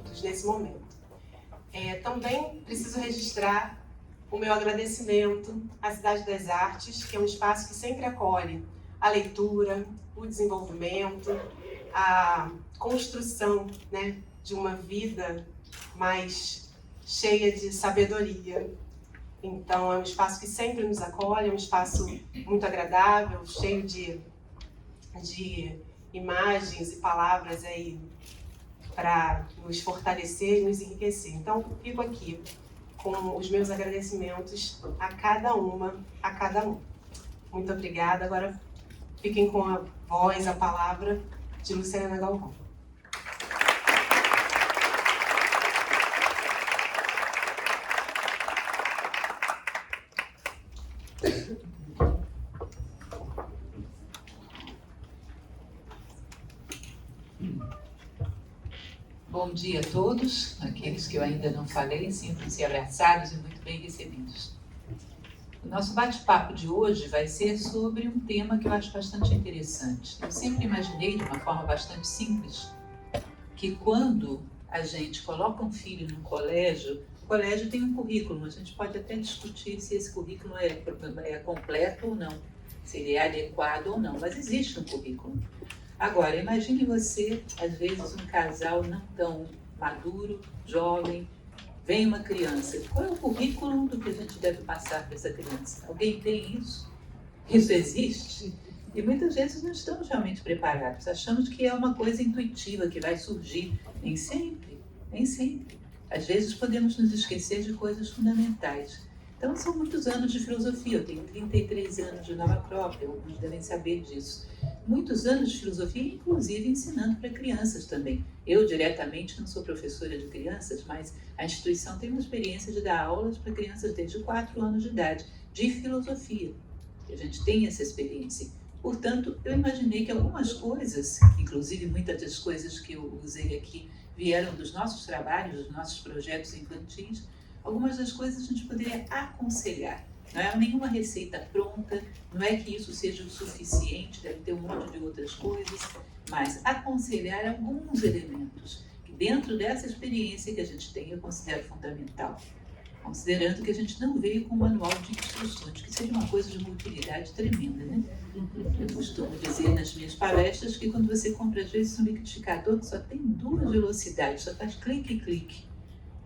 adultos nesse momento. Também preciso registrar o meu agradecimento à Cidade das Artes, que é um espaço que sempre acolhe a leitura, o desenvolvimento, a construção, né, de uma vida mais cheia de sabedoria. Então, é um espaço que sempre nos acolhe, é um espaço muito agradável, cheio de imagens e palavras aí para nos fortalecer e nos enriquecer. Então, fico aqui com os meus agradecimentos a cada um. Muito obrigada. Agora, fiquem com a voz, a palavra de Luciana Galvão. Bom dia a todos, aqueles que eu ainda não falei, sintam-se abraçados e muito bem recebidos. O nosso bate-papo de hoje vai ser sobre um tema que eu acho bastante interessante. Eu sempre imaginei, de uma forma bastante simples, que quando a gente coloca um filho no colégio, o colégio tem um currículo, a gente pode até discutir se esse currículo é completo ou não, se ele é adequado ou não, mas existe um currículo. Agora, imagine você, às vezes, um casal não tão maduro, jovem, vem uma criança. Qual é o currículo do que a gente deve passar para essa criança? Alguém tem isso? Isso existe? E muitas vezes não estamos realmente preparados. Achamos que é uma coisa intuitiva, que vai surgir. Nem sempre, nem sempre. Às vezes podemos nos esquecer de coisas fundamentais. Então, são muitos anos de filosofia. Eu tenho 33 anos de Nova Acrópole, alguns devem saber disso. Muitos anos de filosofia, inclusive ensinando para crianças também. Eu, diretamente, não sou professora de crianças, mas a instituição tem uma experiência de dar aulas para crianças desde 4 anos de idade, de filosofia. A gente tem essa experiência. Portanto, eu imaginei que algumas coisas, inclusive muitas das coisas que eu usei aqui, vieram dos nossos trabalhos, dos nossos projetos infantis. Algumas das coisas a gente poderia aconselhar. Não é nenhuma receita pronta, não é que isso seja o suficiente, deve ter um monte de outras coisas, mas aconselhar alguns elementos que dentro dessa experiência que a gente tem eu considero fundamental. Considerando que a gente não veio com um manual de instruções, que seria uma coisa de uma utilidade tremenda, né? Eu costumo dizer nas minhas palestras que quando você compra, às vezes, um liquidificador que só tem 2 velocidades, só faz clique e clique.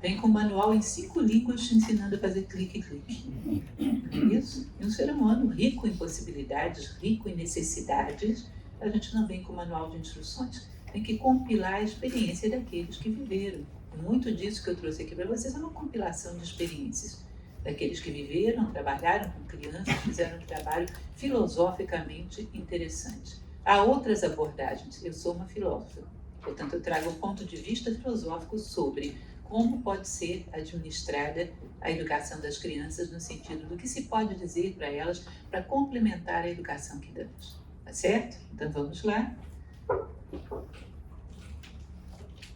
Vem com um manual em 5 línguas te ensinando a fazer clique e clique. Não é isso? E um ser humano rico em possibilidades, rico em necessidades, a gente não vem com um manual de instruções. Tem que compilar a experiência daqueles que viveram. Muito disso que eu trouxe aqui para vocês é uma compilação de experiências daqueles que viveram, trabalharam com crianças, fizeram um trabalho filosoficamente interessante. Há outras abordagens. Eu sou uma filósofa, portanto eu trago um ponto de vista filosófico sobre como pode ser administrada a educação das crianças no sentido do que se pode dizer para elas para complementar a educação que damos. Tá certo? Então vamos lá.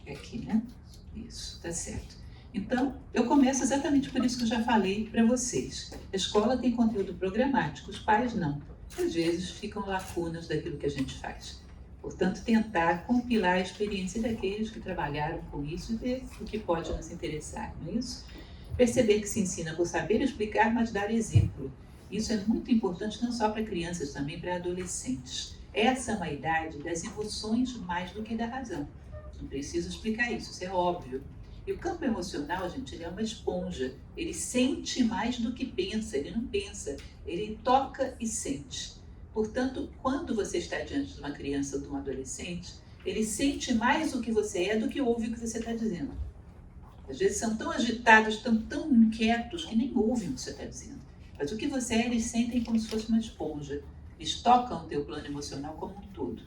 É aqui, né? Isso, tá certo. Então, eu começo exatamente por isso que eu já falei para vocês. A escola tem conteúdo programático, os pais não. Às vezes ficam lacunas daquilo que a gente faz. Portanto, tentar compilar a experiência daqueles que trabalharam com isso e ver o que pode nos interessar, não é isso? Perceber que se ensina por saber explicar, mas dar exemplo. Isso é muito importante não só para crianças, também para adolescentes. Essa é uma idade das emoções mais do que da razão. Não preciso explicar isso, isso é óbvio. E o campo emocional, gente, ele é uma esponja. Ele sente mais do que pensa, ele não pensa, ele toca e sente. Portanto, quando você está diante de uma criança ou de um adolescente, ele sente mais o que você é do que ouve o que você está dizendo. Às vezes são tão agitados, tão inquietos, que nem ouvem o que você está dizendo. Mas o que você é, eles sentem como se fosse uma esponja. Eles tocam o teu plano emocional como um todo.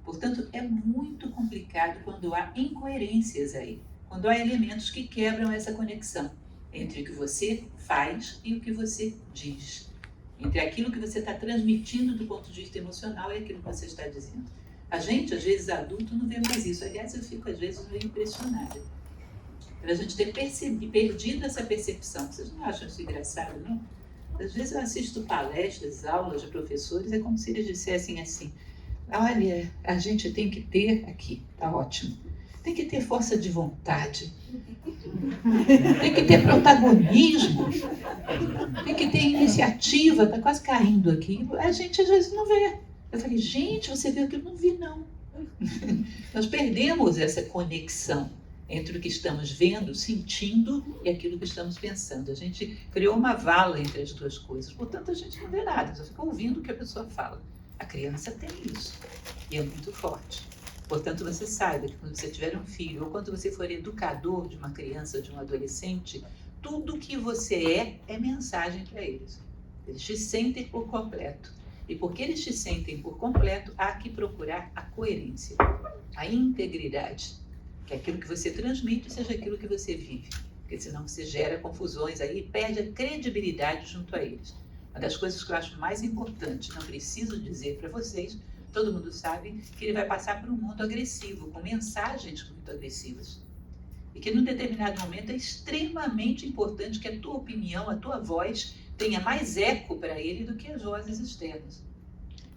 Portanto, é muito complicado quando há incoerências aí, quando há elementos que quebram essa conexão entre o que você faz e o que você diz. Entre aquilo que você está transmitindo do ponto de vista emocional e aquilo que você está dizendo. A gente, às vezes, adulto, não vê mais isso. Aliás, eu fico, às vezes, meio impressionada. Para a gente ter perdido essa percepção. Vocês não acham isso engraçado, não? Às vezes eu assisto palestras, aulas de professores, é como se eles dissessem assim, olha, a gente tem que ter aqui, tá ótimo. tem que ter força de vontade, tem que ter protagonismo, tem que ter iniciativa. Está quase caindo aqui. A gente às vezes não vê. Eu falei, gente, você viu que eu não vi, não. Nós perdemos essa conexão entre o que estamos vendo, sentindo e aquilo que estamos pensando. A gente criou uma vala entre as duas coisas. Portanto, a gente não vê nada, só fica ouvindo o que a pessoa fala. A criança tem isso e é muito forte. Portanto, você saiba que quando você tiver um filho ou quando você for educador de uma criança, de um adolescente, tudo que você é mensagem para eles. Eles te sentem por completo. E porque eles te sentem por completo, há que procurar a coerência, a integridade. Que aquilo que você transmite seja aquilo que você vive. Porque senão você gera confusões aí e perde a credibilidade junto a eles. Uma das coisas que eu acho mais importante, não preciso dizer para vocês, todo mundo sabe que ele vai passar por um mundo agressivo, com mensagens muito agressivas. E que num determinado momento é extremamente importante que a tua opinião, a tua voz, tenha mais eco para ele do que as vozes externas.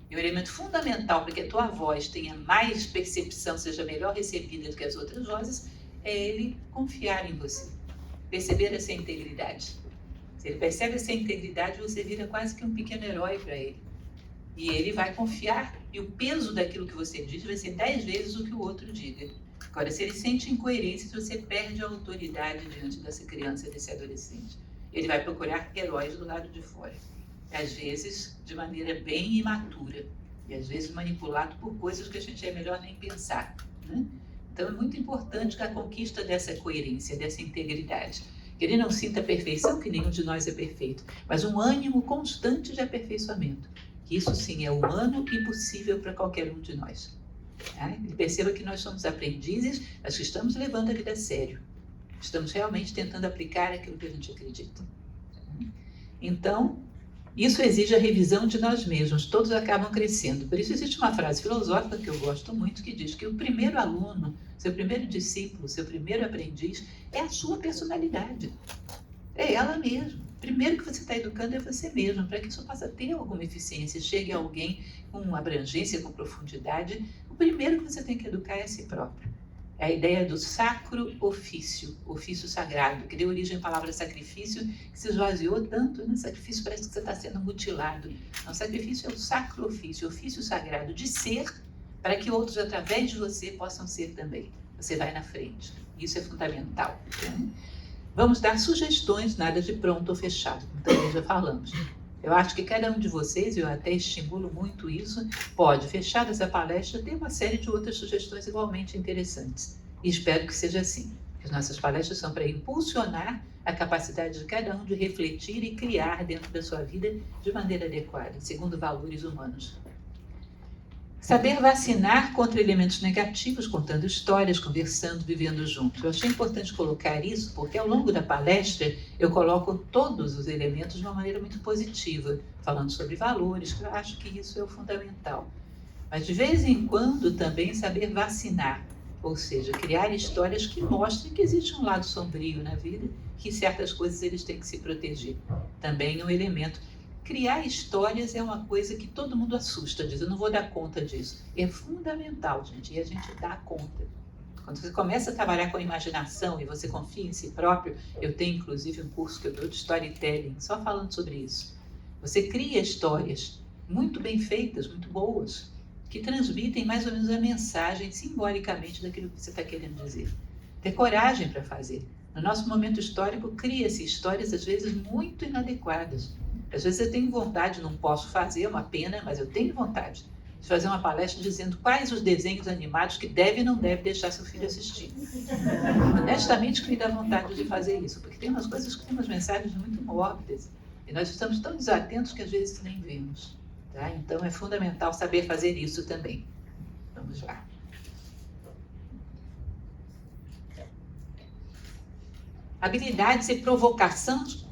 E o elemento fundamental para que a tua voz tenha mais percepção, seja melhor recebida do que as outras vozes, é ele confiar em você, perceber essa integridade. Se ele percebe essa integridade, você vira quase que um pequeno herói para ele. E ele vai confiar, e o peso daquilo que você diz vai ser 10 vezes o que o outro diga. Agora, se ele sente incoerência, você perde a autoridade diante dessa criança, desse adolescente. Ele vai procurar heróis do lado de fora. Às vezes, de maneira bem imatura. E às vezes manipulado por coisas que a gente é melhor nem pensar. Né? Então, é muito importante que a conquista dessa coerência, dessa integridade. Que ele não sinta a perfeição, que nenhum de nós é perfeito, mas um ânimo constante de aperfeiçoamento. Que isso sim é humano e possível para qualquer um de nós. Ele perceba que nós somos aprendizes, mas que estamos levando a vida a sério. Estamos realmente tentando aplicar aquilo que a gente acredita. Então, isso exige a revisão de nós mesmos. Todos acabam crescendo. Por isso existe uma frase filosófica que eu gosto muito, que diz que o primeiro aluno, seu primeiro discípulo, seu primeiro aprendiz, é a sua personalidade. É ela mesma. Primeiro que você está educando é você mesmo, para que isso possa ter alguma eficiência, chegue a alguém com abrangência, com profundidade. O primeiro que você tem que educar é a si próprio. É a ideia do sacro ofício, ofício sagrado, que deu origem à palavra sacrifício, que se esvaziou tanto, né? Sacrifício parece que você está sendo mutilado. Não, sacrifício é o sacro ofício, ofício sagrado de ser, para que outros, através de você, possam ser também. Você vai na frente. Isso é fundamental. Né? Vamos dar sugestões, nada de pronto ou fechado, como também já falamos. Eu acho que cada um de vocês, eu até estimulo muito isso, pode, fechar essa palestra, ter uma série de outras sugestões igualmente interessantes. E espero que seja assim. As nossas palestras são para impulsionar a capacidade de cada um de refletir e criar dentro da sua vida de maneira adequada, segundo valores humanos. Saber vacinar contra elementos negativos, contando histórias, conversando, vivendo juntos. Eu achei importante colocar isso, porque ao longo da palestra eu coloco todos os elementos de uma maneira muito positiva, falando sobre valores, que eu acho que isso é o fundamental. Mas de vez em quando também saber vacinar, ou seja, criar histórias que mostrem que existe um lado sombrio na vida, que certas coisas eles têm que se proteger. Também um elemento. Criar histórias é uma coisa que todo mundo assusta, diz, eu não vou dar conta disso. É fundamental, gente, e a gente dá conta. Quando você começa a trabalhar com a imaginação e você confia em si próprio, eu tenho inclusive um curso que eu dou de storytelling, só falando sobre isso. Você cria histórias muito bem feitas, muito boas, que transmitem mais ou menos a mensagem simbolicamente daquilo que você está querendo dizer. Ter coragem para fazer. No nosso momento histórico, cria-se histórias às vezes muito inadequadas. Às vezes eu tenho vontade, não posso fazer, é uma pena, mas eu tenho vontade de fazer uma palestra dizendo quais os desenhos animados que deve e não deve deixar seu filho assistir. Honestamente que me dá vontade de fazer isso, porque tem umas coisas que têm umas mensagens muito mórbidas e nós estamos tão desatentos que às vezes nem vemos. Tá? Então é fundamental saber fazer isso também. Vamos lá. Habilidades e provocações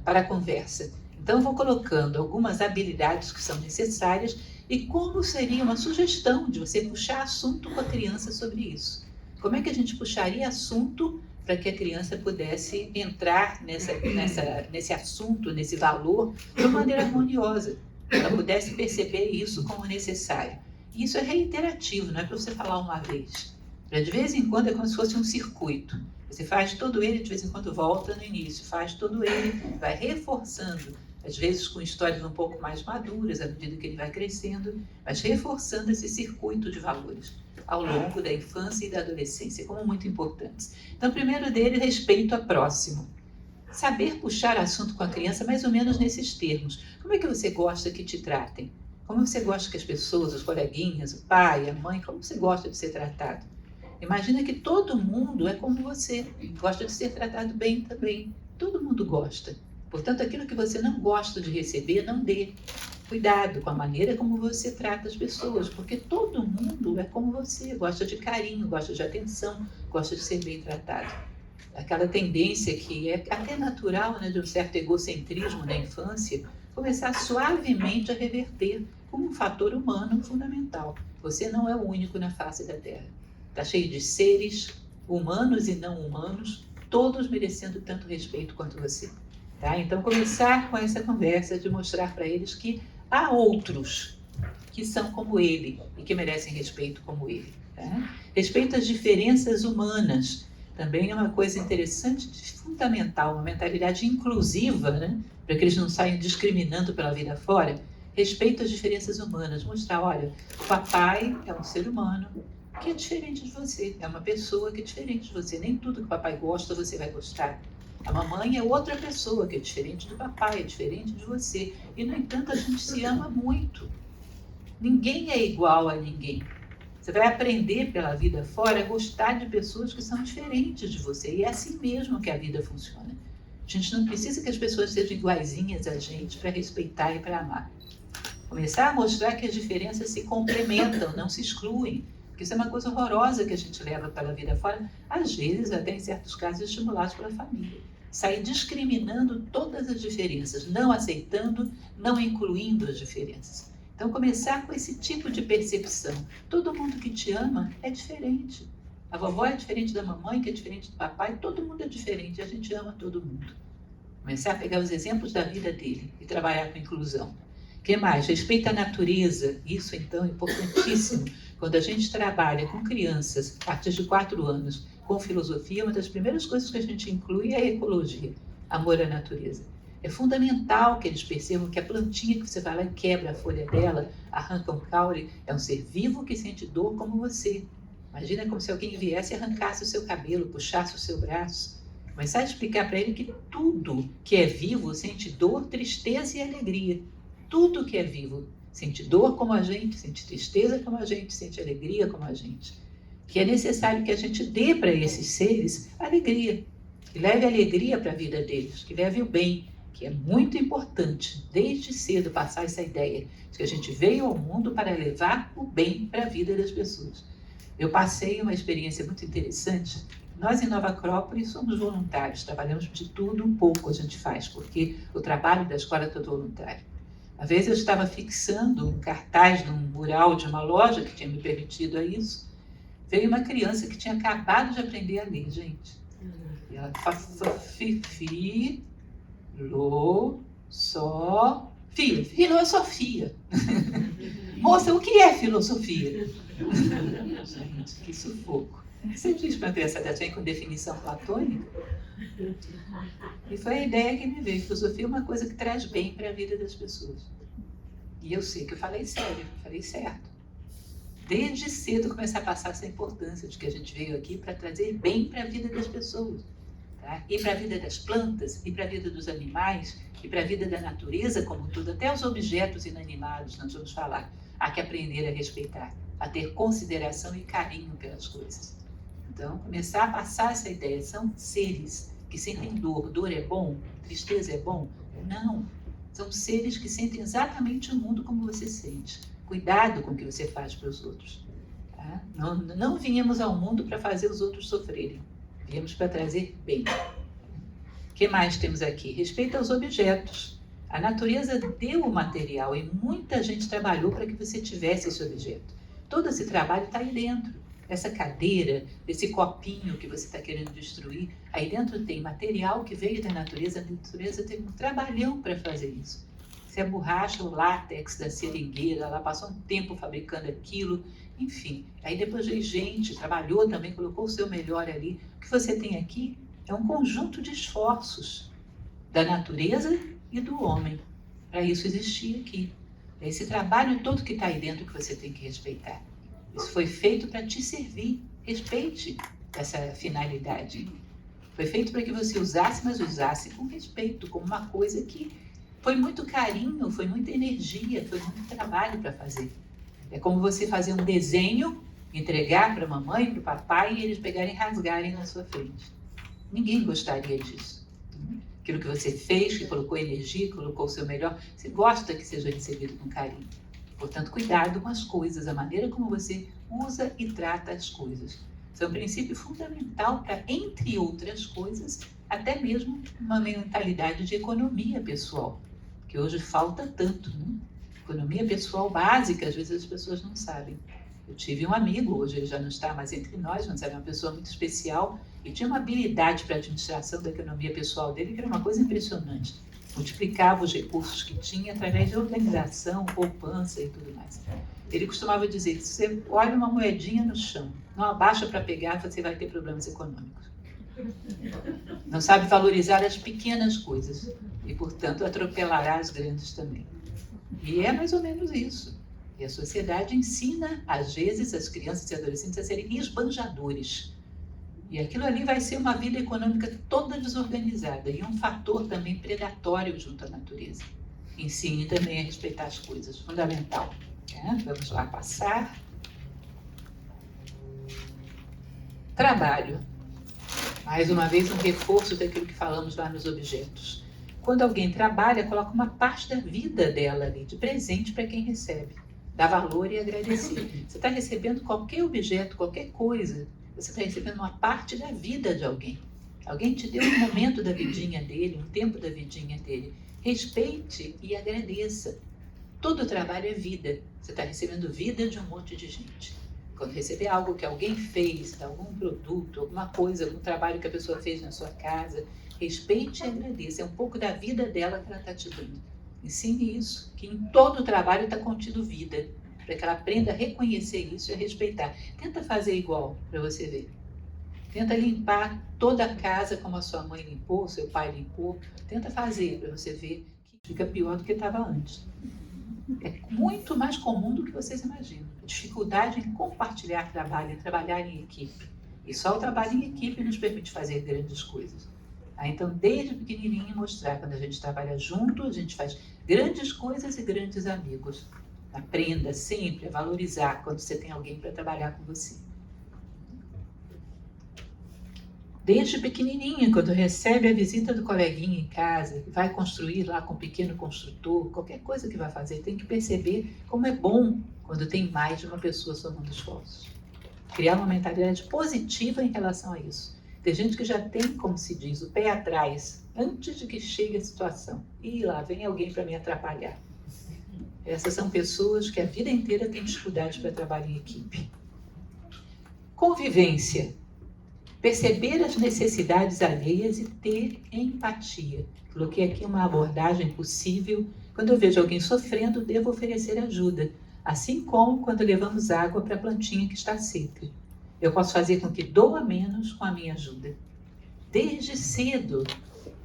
para a conversa. Então, eu vou colocando algumas habilidades que são necessárias e como seria uma sugestão de você puxar assunto com a criança sobre isso. Como é que a gente puxaria assunto para que a criança pudesse entrar nesse assunto, nesse valor, de uma maneira harmoniosa. Ela pudesse perceber isso como necessário. E isso é reiterativo, não é para você falar uma vez. De vez em quando é como se fosse um circuito. Você faz todo ele, de vez em quando volta no início, faz todo ele, vai reforçando, às vezes com histórias um pouco mais maduras, à medida que ele vai crescendo, mas reforçando esse circuito de valores ao longo da infância e da adolescência, como muito importantes. Então, o primeiro dele, respeito ao próximo. Saber puxar assunto com a criança mais ou menos nesses termos. Como é que você gosta que te tratem? Como você gosta que as pessoas, os coleguinhas, o pai, a mãe, como você gosta de ser tratado? Imagina que todo mundo é como você, gosta de ser tratado bem também. Todo mundo gosta. Portanto, aquilo que você não gosta de receber, não dê. Cuidado com a maneira como você trata as pessoas, porque todo mundo é como você, gosta de carinho, gosta de atenção, gosta de ser bem tratado. Aquela tendência que é até natural, né, de um certo egocentrismo na infância, começar suavemente a reverter como um fator humano fundamental. Você não é o único na face da Terra. Está cheio de seres, humanos e não humanos, todos merecendo tanto respeito quanto você. Tá? Então, começar com essa conversa de mostrar para eles que há outros que são como ele e que merecem respeito como ele. Tá? Respeito às diferenças humanas também é uma coisa interessante, fundamental, uma mentalidade inclusiva, né? Para que eles não saiam discriminando pela vida fora. Respeito às diferenças humanas, mostrar, olha, o papai é um ser humano que é diferente de você, é uma pessoa que é diferente de você, nem tudo que o papai gosta você vai gostar. A mamãe é outra pessoa que é diferente do papai, é diferente de você, e no entanto a gente se ama muito. Ninguém é igual a ninguém. Você vai aprender pela vida fora a gostar de pessoas que são diferentes de você, e é assim mesmo que a vida funciona. A gente não precisa que as pessoas sejam iguaizinhas a gente para respeitar e para amar. Começar a mostrar que as diferenças se complementam, não se excluem. Porque isso é uma coisa horrorosa que a gente leva para a vida fora, às vezes até em certos casos estimulados pela família. Sair discriminando todas as diferenças, não aceitando, não incluindo as diferenças. Então começar com esse tipo de percepção. Todo mundo que te ama é diferente. A vovó é diferente da mamãe, que é diferente do papai, todo mundo é diferente, a gente ama todo mundo. Começar a pegar os exemplos da vida dele e trabalhar com inclusão. O que mais? Respeito à natureza, isso então é importantíssimo. Quando a gente trabalha com crianças, a partir de 4 anos, com filosofia, uma das primeiras coisas que a gente inclui é a ecologia, amor à natureza. É fundamental que eles percebam que a plantinha que você vai lá e quebra a folha dela, arranca um caule, é um ser vivo que sente dor como você. Imagina como se alguém viesse e arrancasse o seu cabelo, puxasse o seu braço. Começar a explicar para ele que tudo que é vivo sente dor, tristeza e alegria. Tudo que é vivo sente dor como a gente, sente tristeza como a gente, sente alegria como a gente. Que é necessário que a gente dê para esses seres alegria. Que leve alegria para a vida deles, que leve o bem, que é muito importante, desde cedo, passar essa ideia de que a gente veio ao mundo para levar o bem para a vida das pessoas. Eu passei uma experiência muito interessante. Nós, em Nova Acrópole, somos voluntários, trabalhamos de tudo um pouco a gente faz, porque o trabalho da escola é todo voluntário. Às vezes eu estava fixando um cartaz num mural de uma loja que tinha me permitido a isso. Veio uma criança que tinha acabado de aprender a ler, gente. E ela filosofia. Moça, o que é filosofia? Gente, que sufoco. Você diz para uma criança dessa com definição platônica? E foi a ideia que me veio. Filosofia é uma coisa que traz bem para a vida das pessoas. E eu sei que eu falei sério, falei certo. Desde cedo começar a passar essa importância de que a gente veio aqui para trazer bem para a vida das pessoas. Tá? E para a vida das plantas, e para a vida dos animais, e para a vida da natureza como tudo, até os objetos inanimados, nós vamos falar. Há que aprender a respeitar, a ter consideração e carinho pelas coisas. Então, começar a passar essa ideia. São seres que sentem dor. Dor é bom? Tristeza é bom? Não. São seres que sentem exatamente o mundo como você sente. Cuidado com o que você faz para os outros. Tá? Não viemos ao mundo para fazer os outros sofrerem. Viemos para trazer bem. O que mais temos aqui? Respeito aos objetos. A natureza deu o material e muita gente trabalhou para que você tivesse esse objeto. Todo esse trabalho está aí dentro. Essa cadeira, esse copinho que você está querendo destruir, aí dentro tem material que veio da natureza, a natureza teve um trabalhão para fazer isso. se é borracha ou látex da seringueira, ela passou um tempo fabricando aquilo, enfim. Aí depois veio gente, trabalhou também, colocou o seu melhor ali. O que você tem aqui é um conjunto de esforços da natureza e do homem, para isso existir aqui. É esse trabalho todo que está aí dentro que você tem que respeitar. Isso foi feito para te servir. Respeite essa finalidade. Foi feito para que você usasse, mas usasse com respeito, como uma coisa que foi muito carinho, foi muita energia, foi muito trabalho para fazer. É como você fazer um desenho, entregar para a mamãe, para o papai e eles pegarem e rasgarem na sua frente. Ninguém gostaria disso. Aquilo que você fez, que colocou energia, que colocou o seu melhor, você gosta que seja recebido com carinho. Portanto, cuidado com as coisas, a maneira como você usa e trata as coisas. Isso é um princípio fundamental para, entre outras coisas, até mesmo uma mentalidade de economia pessoal, que hoje falta tanto, né? Economia pessoal básica, às vezes as pessoas não sabem. Eu tive um amigo, hoje ele já não está mais entre nós, mas era uma pessoa muito especial e tinha uma habilidade para a administração da economia pessoal dele que era uma coisa impressionante. Multiplicava os recursos que tinha através de organização, poupança e tudo mais. Ele costumava dizer que se você olha uma moedinha no chão, não abaixa para pegar, você vai ter problemas econômicos. Não sabe valorizar as pequenas coisas e, portanto, atropelará as grandes também. E é mais ou menos isso. E a sociedade ensina, às vezes, as crianças e adolescentes a serem esbanjadores. E aquilo ali vai ser uma vida econômica toda desorganizada e um fator também predatório junto à natureza. Ensine também a respeitar as coisas, fundamental. Vamos lá passar. Trabalho. Mais uma vez, um reforço daquilo que falamos lá nos objetos. Quando alguém trabalha, coloca uma parte da vida dela ali, de presente para quem recebe. Dá valor e agradecer. Você está recebendo qualquer objeto, qualquer coisa, você está recebendo uma parte da vida de alguém. Alguém te deu um momento da vidinha dele, um tempo da vidinha dele. Respeite e agradeça. Todo trabalho é vida. Você está recebendo vida de um monte de gente. Quando receber algo que alguém fez, algum produto, alguma coisa, algum trabalho que a pessoa fez na sua casa, respeite e agradeça. É um pouco da vida dela que ela está te dando. Ensine isso, que em todo trabalho está contido vida, para que ela aprenda a reconhecer isso e a respeitar. Tenta fazer igual, para você ver. Tenta limpar toda a casa como a sua mãe limpou, seu pai limpou. Tenta fazer, para você ver que fica pior do que estava antes. É muito mais comum do que vocês imaginam. A dificuldade em compartilhar trabalho, em trabalhar em equipe. E só o trabalho em equipe nos permite fazer grandes coisas. Então, desde pequenininho, mostrar, quando a gente trabalha junto, a gente faz grandes coisas e grandes amigos. Aprenda sempre a valorizar quando você tem alguém para trabalhar com você. Desde pequenininha, quando recebe a visita do coleguinha em casa, vai construir lá com um pequeno construtor, qualquer coisa que vai fazer, tem que perceber como é bom quando tem mais de uma pessoa somando esforços. Criar uma mentalidade positiva em relação a isso. Tem gente que já tem, como se diz, o pé atrás, antes de que chegue a situação. E lá vem alguém para me atrapalhar. Essas são pessoas que a vida inteira têm dificuldade para trabalhar em equipe. Convivência. Perceber as necessidades alheias e ter empatia. Coloquei aqui uma abordagem possível. Quando eu vejo alguém sofrendo, devo oferecer ajuda. Assim como quando levamos água para a plantinha que está seca. Eu posso fazer com que doa menos com a minha ajuda. Desde cedo,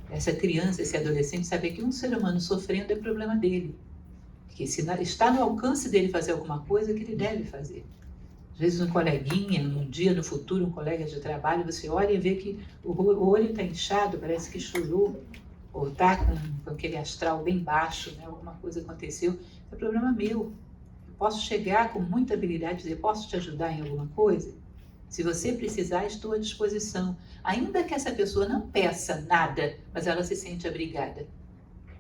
essa criança, esse adolescente, saber que um ser humano sofrendo é problema dele. Que se está no alcance dele fazer alguma coisa, que ele deve fazer. Às vezes um coleguinha, um dia no futuro, um colega de trabalho, você olha e vê que o olho está inchado, parece que chorou, ou está com aquele astral bem baixo, né? Alguma coisa aconteceu, é problema meu. Eu posso chegar com muita habilidade e dizer, posso te ajudar em alguma coisa? Se você precisar, estou à disposição. Ainda que essa pessoa não peça nada, mas ela se sente abrigada.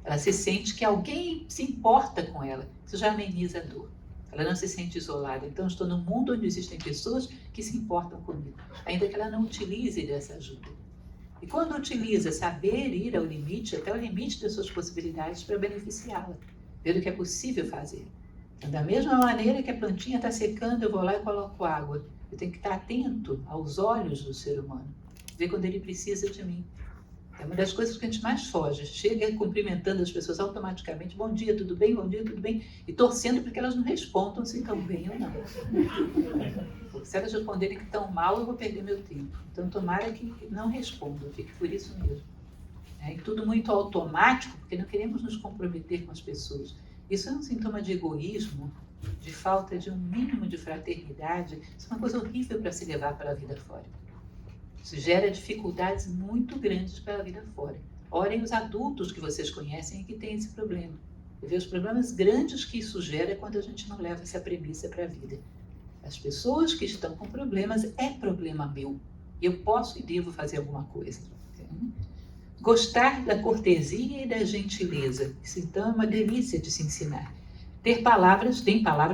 Ela se sente que alguém se importa com ela. Isso já ameniza a dor. Ela não se sente isolada. Então, estou num mundo onde existem pessoas que se importam comigo, ainda que ela não utilize dessa ajuda. E quando utiliza, saber ir ao limite, até o limite das suas possibilidades para beneficiá-la. Ver o que é possível fazer. Então, da mesma maneira que a plantinha está secando, eu vou lá e coloco água. Eu tenho que estar atento aos olhos do ser humano. Ver quando ele precisa de mim. É uma das coisas que a gente mais foge. Chega cumprimentando as pessoas automaticamente. Bom dia, tudo bem? Bom dia, tudo bem? E torcendo para que elas não respondam se estão bem ou não. Porque se elas responderem que estão mal, eu vou perder meu tempo. Então, tomara que não respondam, fique por isso mesmo. E tudo muito automático, porque não queremos nos comprometer com as pessoas. Isso é um sintoma de egoísmo, de falta de um mínimo de fraternidade. Isso é uma coisa horrível para se levar para a vida fora. Isso gera dificuldades muito grandes para a vida fora. Olhem os adultos que vocês conhecem e que têm esse problema. E ver os problemas grandes que isso gera quando a gente não leva essa premissa para a vida. As pessoas que estão com problemas é problema meu. Eu posso e devo fazer alguma coisa. Gostar da cortesia e da gentileza. Isso então é uma delícia de se ensinar. Tem palavras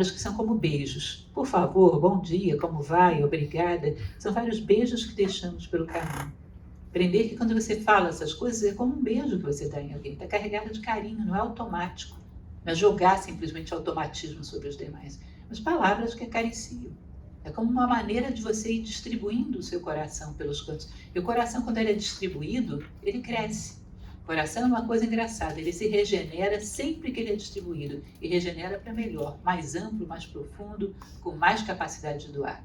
que são como beijos. Por favor, bom dia, como vai, obrigada. São vários beijos que deixamos pelo caminho. Aprender que quando você fala essas coisas é como um beijo que você dá em alguém. Está carregado de carinho, não é automático. Não é jogar simplesmente automatismo sobre os demais. Mas palavras que acariciam. É como uma maneira de você ir distribuindo o seu coração pelos cantos. E o coração, quando ele é distribuído, ele cresce. O coração é uma coisa engraçada, ele se regenera sempre que ele é distribuído. E regenera para melhor, mais amplo, mais profundo, com mais capacidade de doar.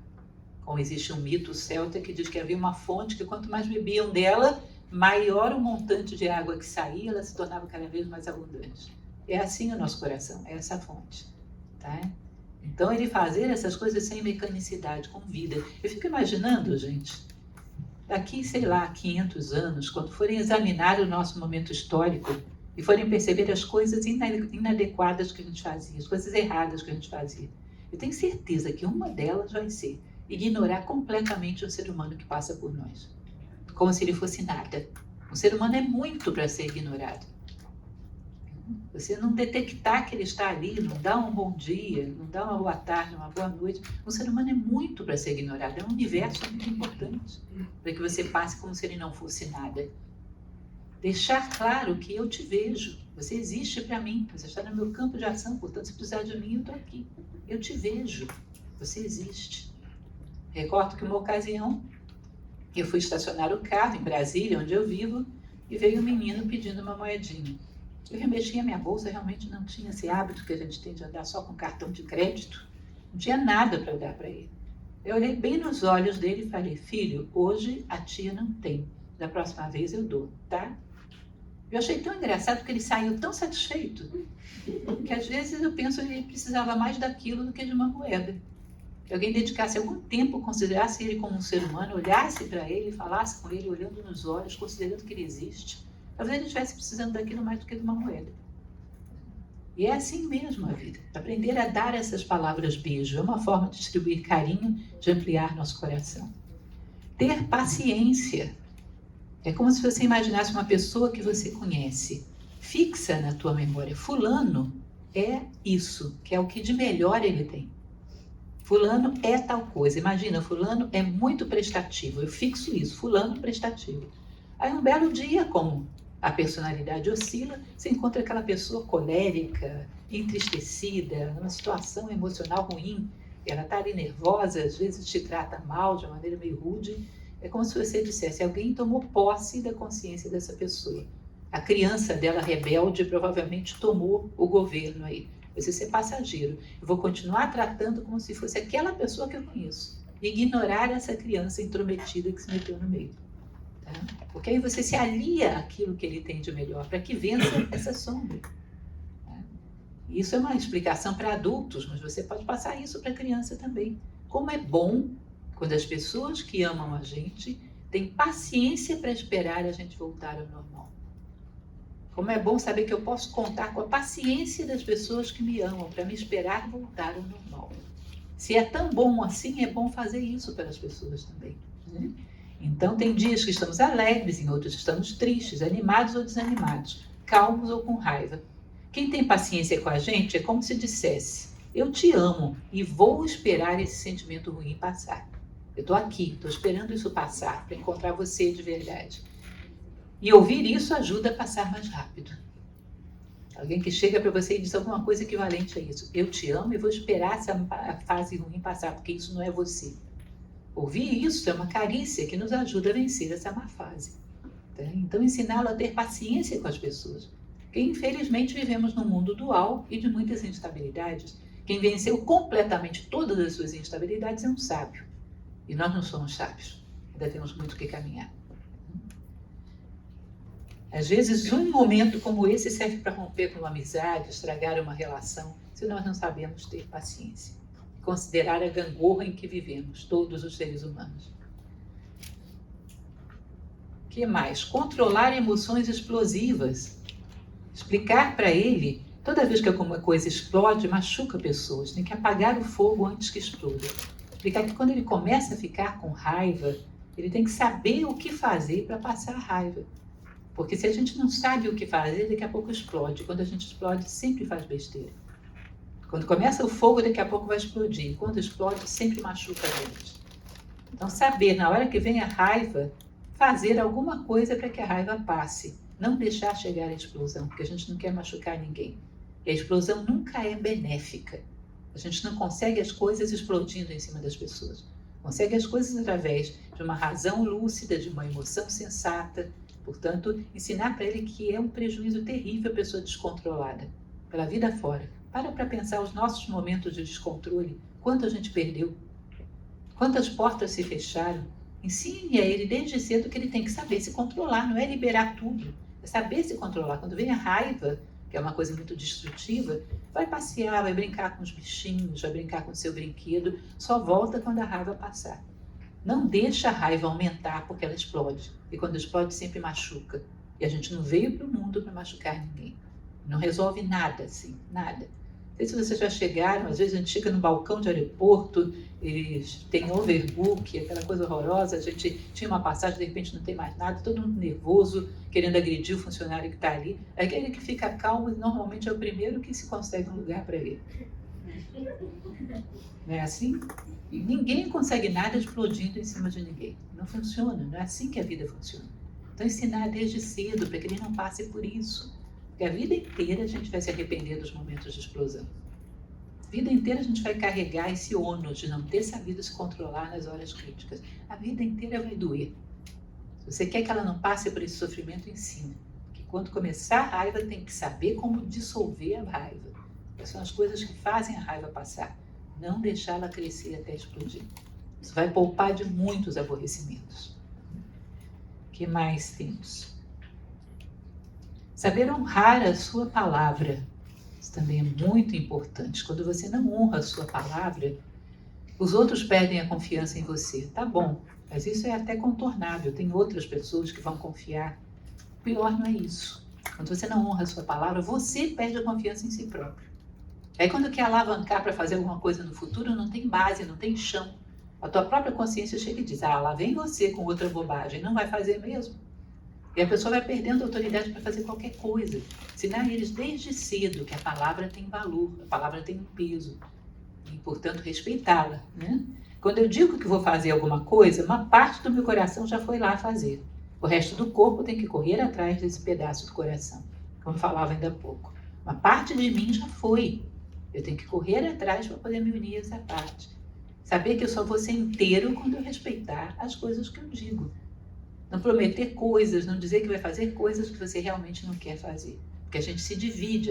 Como existe um mito celta que diz que havia uma fonte que quanto mais bebiam dela, maior o montante de água que saía, ela se tornava cada vez mais abundante. É assim o nosso coração, é essa fonte. Tá? Então, ele fazer essas coisas sem mecanicidade, com vida. Eu fico imaginando, gente, daqui, sei lá, 500 anos, quando forem examinar o nosso momento histórico e forem perceber as coisas inadequadas que a gente fazia, as coisas erradas que a gente fazia, eu tenho certeza que uma delas vai ser ignorar completamente o ser humano que passa por nós. Como se ele fosse nada. O ser humano é muito para ser ignorado. Você não detectar que ele está ali, não dá um bom dia, não dá uma boa tarde, uma boa noite. O ser humano é muito para ser ignorado, é um universo muito importante para que você passe como se ele não fosse nada. Deixar claro que eu te vejo, você existe para mim, você está no meu campo de ação, portanto, se precisar de mim, eu estou aqui. Eu te vejo, você existe. Recordo que uma ocasião, eu fui estacionar o carro em Brasília, onde eu vivo, e veio um menino pedindo uma moedinha. Eu remexi a minha bolsa, realmente não tinha esse hábito que a gente tem de andar só com cartão de crédito. Não tinha nada para dar para ele. Eu olhei bem nos olhos dele e falei, filho, hoje a tia não tem. Da próxima vez eu dou, tá? Eu achei tão engraçado porque ele saiu tão satisfeito que às vezes eu penso que ele precisava mais daquilo do que de uma moeda. Que alguém dedicasse algum tempo, considerasse ele como um ser humano, olhasse para ele, falasse com ele, olhando nos olhos, considerando que ele existe. Talvez ele estivesse precisando daquilo mais do que de uma moeda. E é assim mesmo a vida. Aprender a dar essas palavras beijo é uma forma de distribuir carinho, de ampliar nosso coração. Ter paciência. É como se você imaginasse uma pessoa que você conhece. Fixa na tua memória. Fulano é isso, que é o que de melhor ele tem. Fulano é tal coisa. Imagina, fulano é muito prestativo. Eu fixo isso, fulano prestativo. Aí um belo dia, como a personalidade oscila, você encontra aquela pessoa colérica, entristecida, numa situação emocional ruim. Ela está ali nervosa, às vezes te trata mal, de uma maneira meio rude. É como se você dissesse, alguém tomou posse da consciência dessa pessoa. A criança dela rebelde provavelmente tomou o governo aí. Você é passageiro. Eu vou continuar tratando como se fosse aquela pessoa que eu conheço. E ignorar essa criança intrometida que se meteu no meio. Porque aí você se alia àquilo que ele tem de melhor, para que vença essa sombra. Isso é uma explicação para adultos, mas você pode passar isso para criança também. Como é bom quando as pessoas que amam a gente têm paciência para esperar a gente voltar ao normal. Como é bom saber que eu posso contar com a paciência das pessoas que me amam para me esperar voltar ao normal. Se é tão bom assim, é bom fazer isso pelas pessoas também. Né? Então, tem dias que estamos alegres, em outros estamos tristes, animados ou desanimados, calmos ou com raiva. Quem tem paciência com a gente é como se dissesse, eu te amo e vou esperar esse sentimento ruim passar. Eu estou aqui, estou esperando isso passar para encontrar você de verdade. E ouvir isso ajuda a passar mais rápido. Alguém que chega para você e diz alguma coisa equivalente a isso. Eu te amo e vou esperar essa fase ruim passar, porque isso não é você. Ouvir isso é uma carícia que nos ajuda a vencer essa má fase. Tá? Então, ensiná-lo a ter paciência com as pessoas. Porque, infelizmente, vivemos num mundo dual e de muitas instabilidades. Quem venceu completamente todas as suas instabilidades é um sábio. E nós não somos sábios. Ainda temos muito que caminhar. Às vezes, um momento como esse serve para romper com uma amizade, estragar uma relação, se nós não sabemos ter paciência. Considerar a gangorra em que vivemos, todos os seres humanos. O que mais? Controlar emoções explosivas. Explicar para ele, toda vez que alguma coisa explode, machuca pessoas. Tem que apagar o fogo antes que exploda. Explicar que quando ele começa a ficar com raiva, ele tem que saber o que fazer para passar a raiva. Porque se a gente não sabe o que fazer, daqui a pouco explode. Quando a gente explode, sempre faz besteira. Quando começa o fogo, daqui a pouco vai explodir. Quando explode, sempre machuca a gente. Então, saber, na hora que vem a raiva, fazer alguma coisa para que a raiva passe. Não deixar chegar à explosão, porque a gente não quer machucar ninguém. E a explosão nunca é benéfica. A gente não consegue as coisas explodindo em cima das pessoas. Consegue as coisas através de uma razão lúcida, de uma emoção sensata. Portanto, ensinar para ele que é um prejuízo terrível a pessoa descontrolada. Pela vida fora. Para pensar os nossos momentos de descontrole. Quanto a gente perdeu. Quantas portas se fecharam. Ensine a ele desde cedo que ele tem que saber se controlar. Não é liberar tudo. É saber se controlar. Quando vem a raiva, que é uma coisa muito destrutiva, vai passear, vai brincar com os bichinhos, vai brincar com o seu brinquedo. Só volta quando a raiva passar. Não deixa a raiva aumentar porque ela explode. E quando explode sempre machuca. E a gente não veio para o mundo para machucar ninguém. Não resolve nada assim, nada. Não sei se vocês já chegaram, às vezes a gente chega no balcão de aeroporto, eles têm overbook, aquela coisa horrorosa, a gente tinha uma passagem, de repente não tem mais nada, todo mundo nervoso, querendo agredir o funcionário que está ali. Aquele que fica calmo normalmente é o primeiro que se consegue um lugar para ele. Não é assim? E ninguém consegue nada explodindo em cima de ninguém. Não funciona, não é assim que a vida funciona. Então ensinar desde cedo para que ele não passe por isso. Porque a vida inteira a gente vai se arrepender dos momentos de explosão. A vida inteira a gente vai carregar esse ônus de não ter sabido se controlar nas horas críticas. A vida inteira vai doer. Se você quer que ela não passe por esse sofrimento, ensina. Que quando começar a raiva, tem que saber como dissolver a raiva. Essas são as coisas que fazem a raiva passar. Não deixá-la crescer até explodir. Isso vai poupar de muitos aborrecimentos. O que mais temos? Saber honrar a sua palavra. Isso também é muito importante. Quando você não honra a sua palavra, os outros perdem a confiança em você. Tá bom, mas isso é até contornável. Tem outras pessoas que vão confiar. O pior não é isso. Quando você não honra a sua palavra, você perde a confiança em si próprio. Aí quando quer alavancar para fazer alguma coisa no futuro, não tem base, não tem chão. A tua própria consciência chega e diz, lá vem você com outra bobagem, não vai fazer mesmo. E a pessoa vai perdendo a autoridade para fazer qualquer coisa. Ensinar eles desde cedo que a palavra tem valor, a palavra tem um peso. E, portanto, respeitá-la. Né? Quando eu digo que vou fazer alguma coisa, uma parte do meu coração já foi lá fazer. O resto do corpo tem que correr atrás desse pedaço do coração, como falava ainda há pouco. Uma parte de mim já foi. Eu tenho que correr atrás para poder me unir a essa parte. Saber que eu só vou ser inteiro quando eu respeitar as coisas que eu digo. Não prometer coisas, não dizer que vai fazer coisas que você realmente não quer fazer. Porque a gente se divide,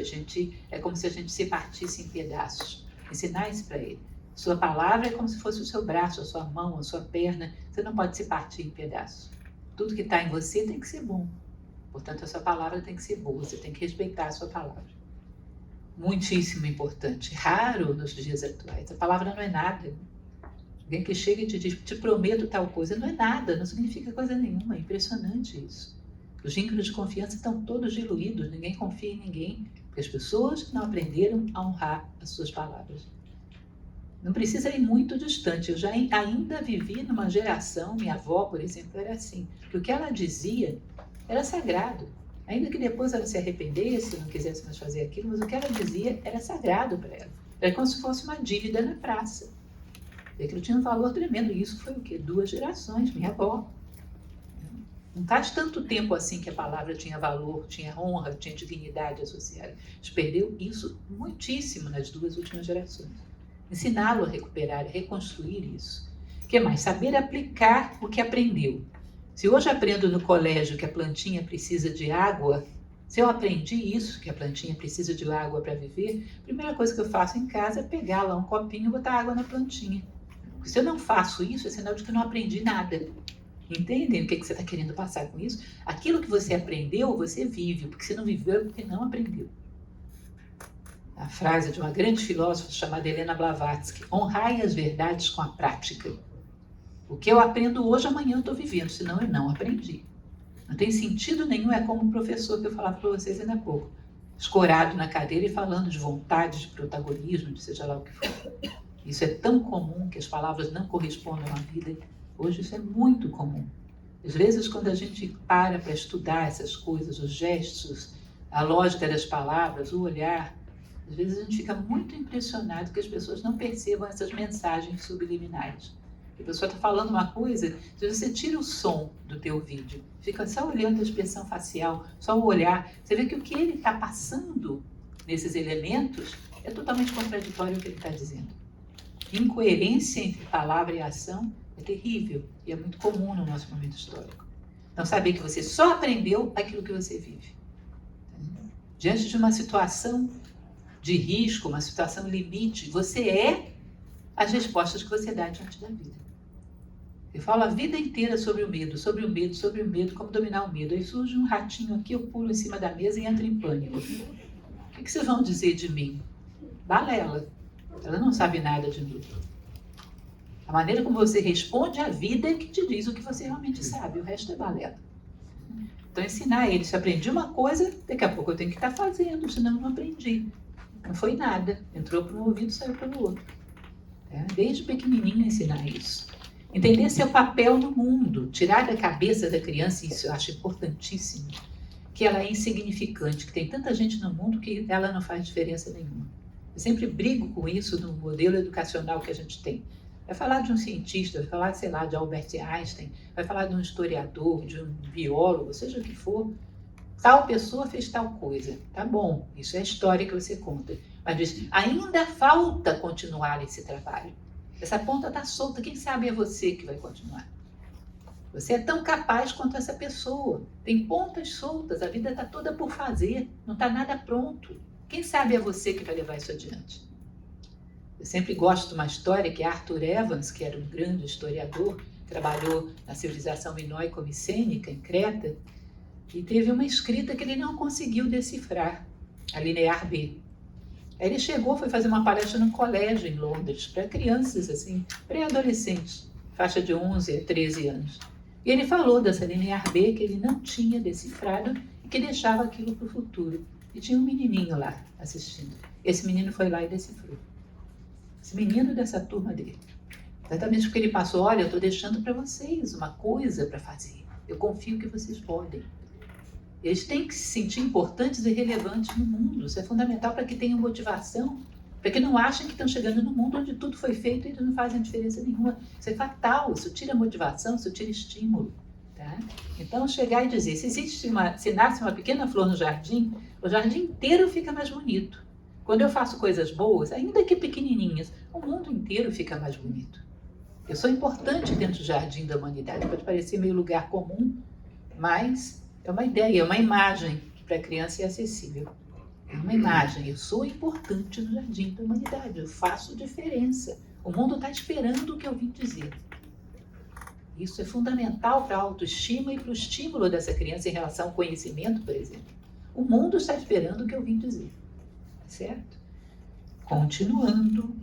é como se a gente se partisse em pedaços. Ensinar isso para ele. Sua palavra é como se fosse o seu braço, a sua mão, a sua perna. Você não pode se partir em pedaços. Tudo que está em você tem que ser bom. Portanto, a sua palavra tem que ser boa. Você tem que respeitar a sua palavra. Muitíssimo importante. Raro nos dias atuais. A palavra não é nada. Alguém que chega e te diz, te prometo tal coisa, não é nada, não significa coisa nenhuma, é impressionante isso. Os vínculos de confiança estão todos diluídos, ninguém confia em ninguém, porque as pessoas não aprenderam a honrar as suas palavras. Não precisa ir muito distante, eu já ainda vivi numa geração, minha avó, por exemplo, era assim, que o que ela dizia era sagrado, ainda que depois ela se arrependesse, não quisesse mais fazer aquilo, mas o que ela dizia era sagrado para ela, era como se fosse uma dívida na praça. E aquilo tinha um valor tremendo. E isso foi o quê? 2 gerações, minha avó. Não faz tanto tempo assim que a palavra tinha valor, tinha honra, tinha dignidade associada. A gente perdeu isso muitíssimo nas 2 últimas gerações. Ensiná-lo a recuperar, a reconstruir isso. O que mais? Saber aplicar o que aprendeu. Se hoje eu aprendo no colégio que a plantinha precisa de água, se eu aprendi isso, que a plantinha precisa de água para viver, a primeira coisa que eu faço em casa é pegar lá um copinho e botar água na plantinha. Porque se eu não faço isso, é sinal de que eu não aprendi nada. Entendem o que você está querendo passar com isso? Aquilo que você aprendeu, você vive. Porque se não viveu, é porque não aprendeu. A frase de uma grande filósofa chamada Helena Blavatsky: honrai as verdades com a prática. O que eu aprendo hoje, amanhã eu estou vivendo, senão eu não aprendi. Não tem sentido nenhum, é como o professor que eu falava para vocês ainda há pouco, escorado na cadeira e falando de vontade, de protagonismo, de seja lá o que for. Isso é tão comum que as palavras não correspondem à vida. Hoje isso é muito comum. Às vezes, quando a gente para estudar essas coisas, os gestos, a lógica das palavras, o olhar, às vezes a gente fica muito impressionado que as pessoas não percebam essas mensagens subliminares. A pessoa está falando uma coisa, se você tira o som do teu vídeo, fica só olhando a expressão facial, só o olhar, você vê que o que ele está passando nesses elementos é totalmente contraditório ao que ele está dizendo. Incoerência entre palavra e ação é terrível e é muito comum no nosso momento histórico. Então, saber que você só aprendeu aquilo que você vive. Diante de uma situação de risco, uma situação limite, você é as respostas que você dá diante da vida. Eu falo a vida inteira sobre o medo, sobre o medo, sobre o medo, como dominar o medo. Aí surge um ratinho aqui, eu pulo em cima da mesa e entro em pânico. O que vocês vão dizer de mim? Balela. Ela não sabe nada de mim. A maneira como você responde à vida é que te diz o que você realmente sabe. O resto é balela. Então, ensinar ele. Se eu aprendi uma coisa, daqui a pouco eu tenho que estar fazendo, senão eu não aprendi. Não foi nada. Entrou por um ouvido, saiu pelo outro. Desde pequenininho ensinar isso. Entender seu papel no mundo. Tirar da cabeça da criança, isso eu acho importantíssimo, que ela é insignificante, que tem tanta gente no mundo que ela não faz diferença nenhuma. Eu sempre brigo com isso no modelo educacional que a gente tem. Vai falar de um cientista, vai falar, sei lá, de Albert Einstein, vai falar de um historiador, de um biólogo, seja o que for. Tal pessoa fez tal coisa. Tá bom, isso é a história que você conta. Mas diz, ainda falta continuar esse trabalho. Essa ponta está solta, quem sabe é você que vai continuar. Você é tão capaz quanto essa pessoa. Tem pontas soltas, a vida está toda por fazer, não está nada pronto. Quem sabe é você que vai levar isso adiante. Eu sempre gosto de uma história que Arthur Evans, que era um grande historiador, trabalhou na civilização minoico-micênica, em Creta, e teve uma escrita que ele não conseguiu decifrar, a linear B. Aí ele chegou, foi fazer uma palestra no colégio em Londres, para crianças, assim, pré-adolescentes, faixa de 11 a 13 anos. E ele falou dessa linear B que ele não tinha decifrado e que deixava aquilo para o futuro. E tinha um menininho lá assistindo. Esse menino foi lá e decifrou. Esse menino dessa turma dele. Exatamente porque ele passou, olha, eu estou deixando para vocês uma coisa para fazer. Eu confio que vocês podem. Eles têm que se sentir importantes e relevantes no mundo. Isso é fundamental para que tenham motivação, para que não achem que estão chegando no mundo onde tudo foi feito e eles não fazem diferença nenhuma. Isso é fatal, isso tira motivação, isso tira estímulo. Tá? Então, chegar e dizer, se nasce uma pequena flor no jardim, o jardim inteiro fica mais bonito. Quando eu faço coisas boas, ainda que pequenininhas, o mundo inteiro fica mais bonito. Eu sou importante dentro do jardim da humanidade. Pode parecer meio lugar comum, mas é uma ideia, é uma imagem que para a criança é acessível. É uma imagem. Eu sou importante no jardim da humanidade. Eu faço diferença. O mundo está esperando o que eu vim dizer. Isso é fundamental para a autoestima e para o estímulo dessa criança em relação ao conhecimento, por exemplo. O mundo está esperando o que eu vim dizer. Certo? Continuando.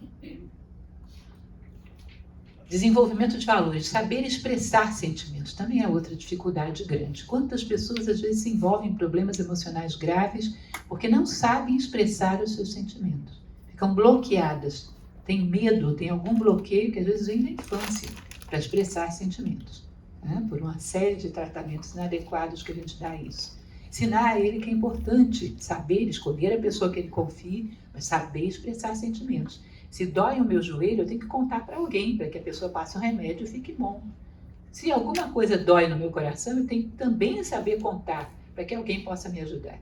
Desenvolvimento de valores, saber expressar sentimentos, também é outra dificuldade grande. Quantas pessoas às vezes se envolvem em problemas emocionais graves porque não sabem expressar os seus sentimentos. Ficam bloqueadas, têm medo, têm algum bloqueio que às vezes vem da infância para expressar sentimentos, né? Por uma série de tratamentos inadequados que a gente dá a isso. Ensinar a ele que é importante saber escolher a pessoa que ele confie, mas saber expressar sentimentos. Se dói o meu joelho, eu tenho que contar para alguém, para que a pessoa passe um remédio e fique bom. Se alguma coisa dói no meu coração, eu tenho que também saber contar, para que alguém possa me ajudar.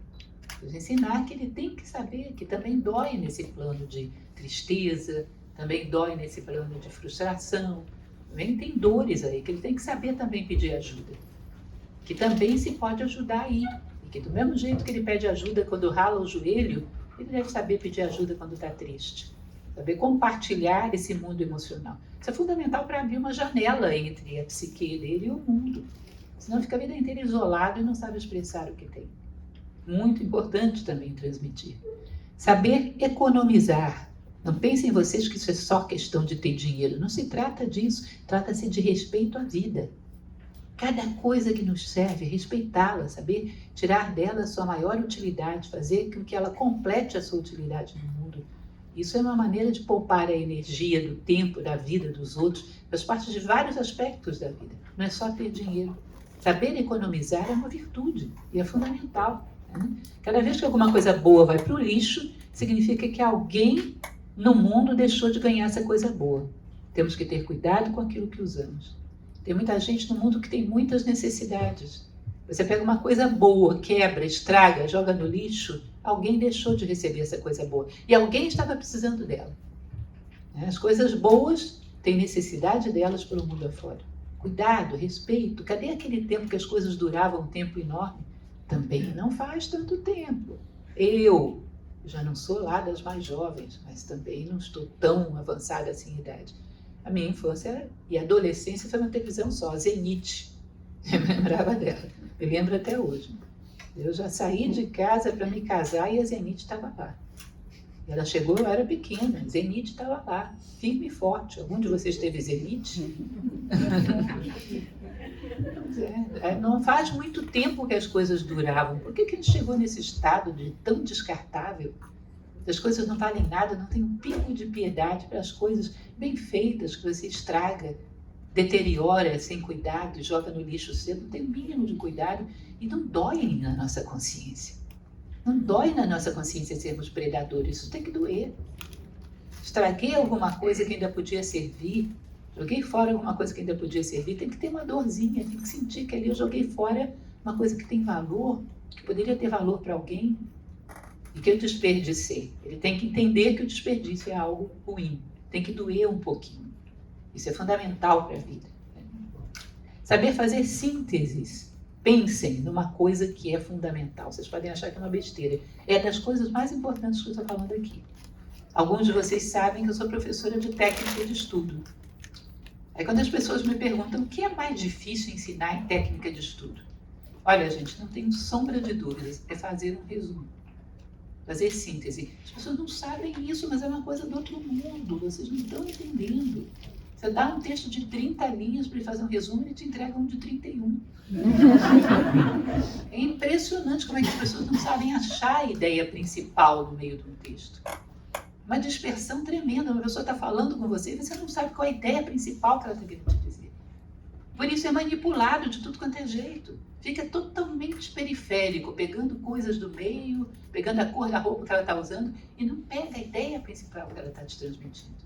Ensinar que ele tem que saber que também dói nesse plano de tristeza, também dói nesse plano de frustração, também tem dores aí, que ele tem que saber também pedir ajuda. que também se pode ajudar aí. E que do mesmo jeito que ele pede ajuda quando rala o joelho, ele deve saber pedir ajuda quando está triste. Saber compartilhar esse mundo emocional. Isso é fundamental para abrir uma janela entre a psique dele e o mundo. Senão fica a vida inteira isolado e não sabe expressar o que tem. Muito importante também transmitir. Saber economizar. Não pensem vocês que isso é só questão de ter dinheiro. Não se trata disso. Trata-se de respeito à vida. Cada coisa que nos serve, respeitá-la, saber tirar dela a sua maior utilidade, fazer com que ela complete a sua utilidade no mundo. Isso é uma maneira de poupar a energia do tempo, da vida dos outros, faz parte de vários aspectos da vida. Não é só ter dinheiro. Saber economizar é uma virtude e é fundamental. Né? Cada vez que alguma coisa boa vai para o lixo, significa que alguém no mundo deixou de ganhar essa coisa boa. Temos que ter cuidado com aquilo que usamos. Tem muita gente no mundo que tem muitas necessidades. Você pega uma coisa boa, quebra, estraga, joga no lixo, alguém deixou de receber essa coisa boa. E alguém estava precisando dela. As coisas boas têm necessidade delas pelo mundo afora. Cuidado, respeito. Cadê aquele tempo que as coisas duravam um tempo enorme? Também não faz tanto tempo. Eu já não sou lá das mais jovens, mas também não estou tão avançada assim em idade. A minha infância e adolescência foi uma televisão só, a Zenith. Eu me lembrava dela. Me lembro até hoje. Eu já saí de casa para me casar e a Zenith estava lá. Ela chegou, eu era pequena, a Zenith estava lá, firme e forte. Algum de vocês teve Zenith? Não faz muito tempo que as coisas duravam. Por que a gente chegou nesse estado de tão descartável? As coisas não valem nada, não tem um pingo de piedade para as coisas bem feitas que você estraga, deteriora sem cuidado, joga no lixo cedo, não tem um mínimo de cuidado e não dói na nossa consciência. Não dói na nossa consciência sermos predadores, isso tem que doer. Estraguei alguma coisa que ainda podia servir, joguei fora alguma coisa que ainda podia servir, tem que ter uma dorzinha, tem que sentir que ali eu joguei fora uma coisa que tem valor, que poderia ter valor para alguém e que eu desperdicei. Ele tem que entender que o desperdício é algo ruim, tem que doer um pouquinho. Isso é fundamental para a vida. Saber fazer sínteses. Pensem numa coisa que é fundamental. Vocês podem achar que é uma besteira. É das coisas mais importantes que eu estou falando aqui. Alguns de vocês sabem que eu sou professora de técnica de estudo. Aí quando as pessoas me perguntam o que é mais difícil ensinar em técnica de estudo? Olha, gente, não tenho sombra de dúvidas. É fazer um resumo. Fazer síntese. As pessoas não sabem isso, mas é uma coisa do outro mundo. Vocês não estão entendendo. Você dá um texto de 30 linhas para ele fazer um resumo e ele te entrega um de 31. É impressionante como é que as pessoas não sabem achar a ideia principal no meio de um texto. Uma dispersão tremenda. Uma pessoa está falando com você e você não sabe qual é a ideia principal que ela está querendo te dizer. Por isso é manipulado de tudo quanto é jeito. Fica totalmente periférico, pegando coisas do meio, pegando a cor da roupa que ela está usando e não pega a ideia principal que ela está te transmitindo.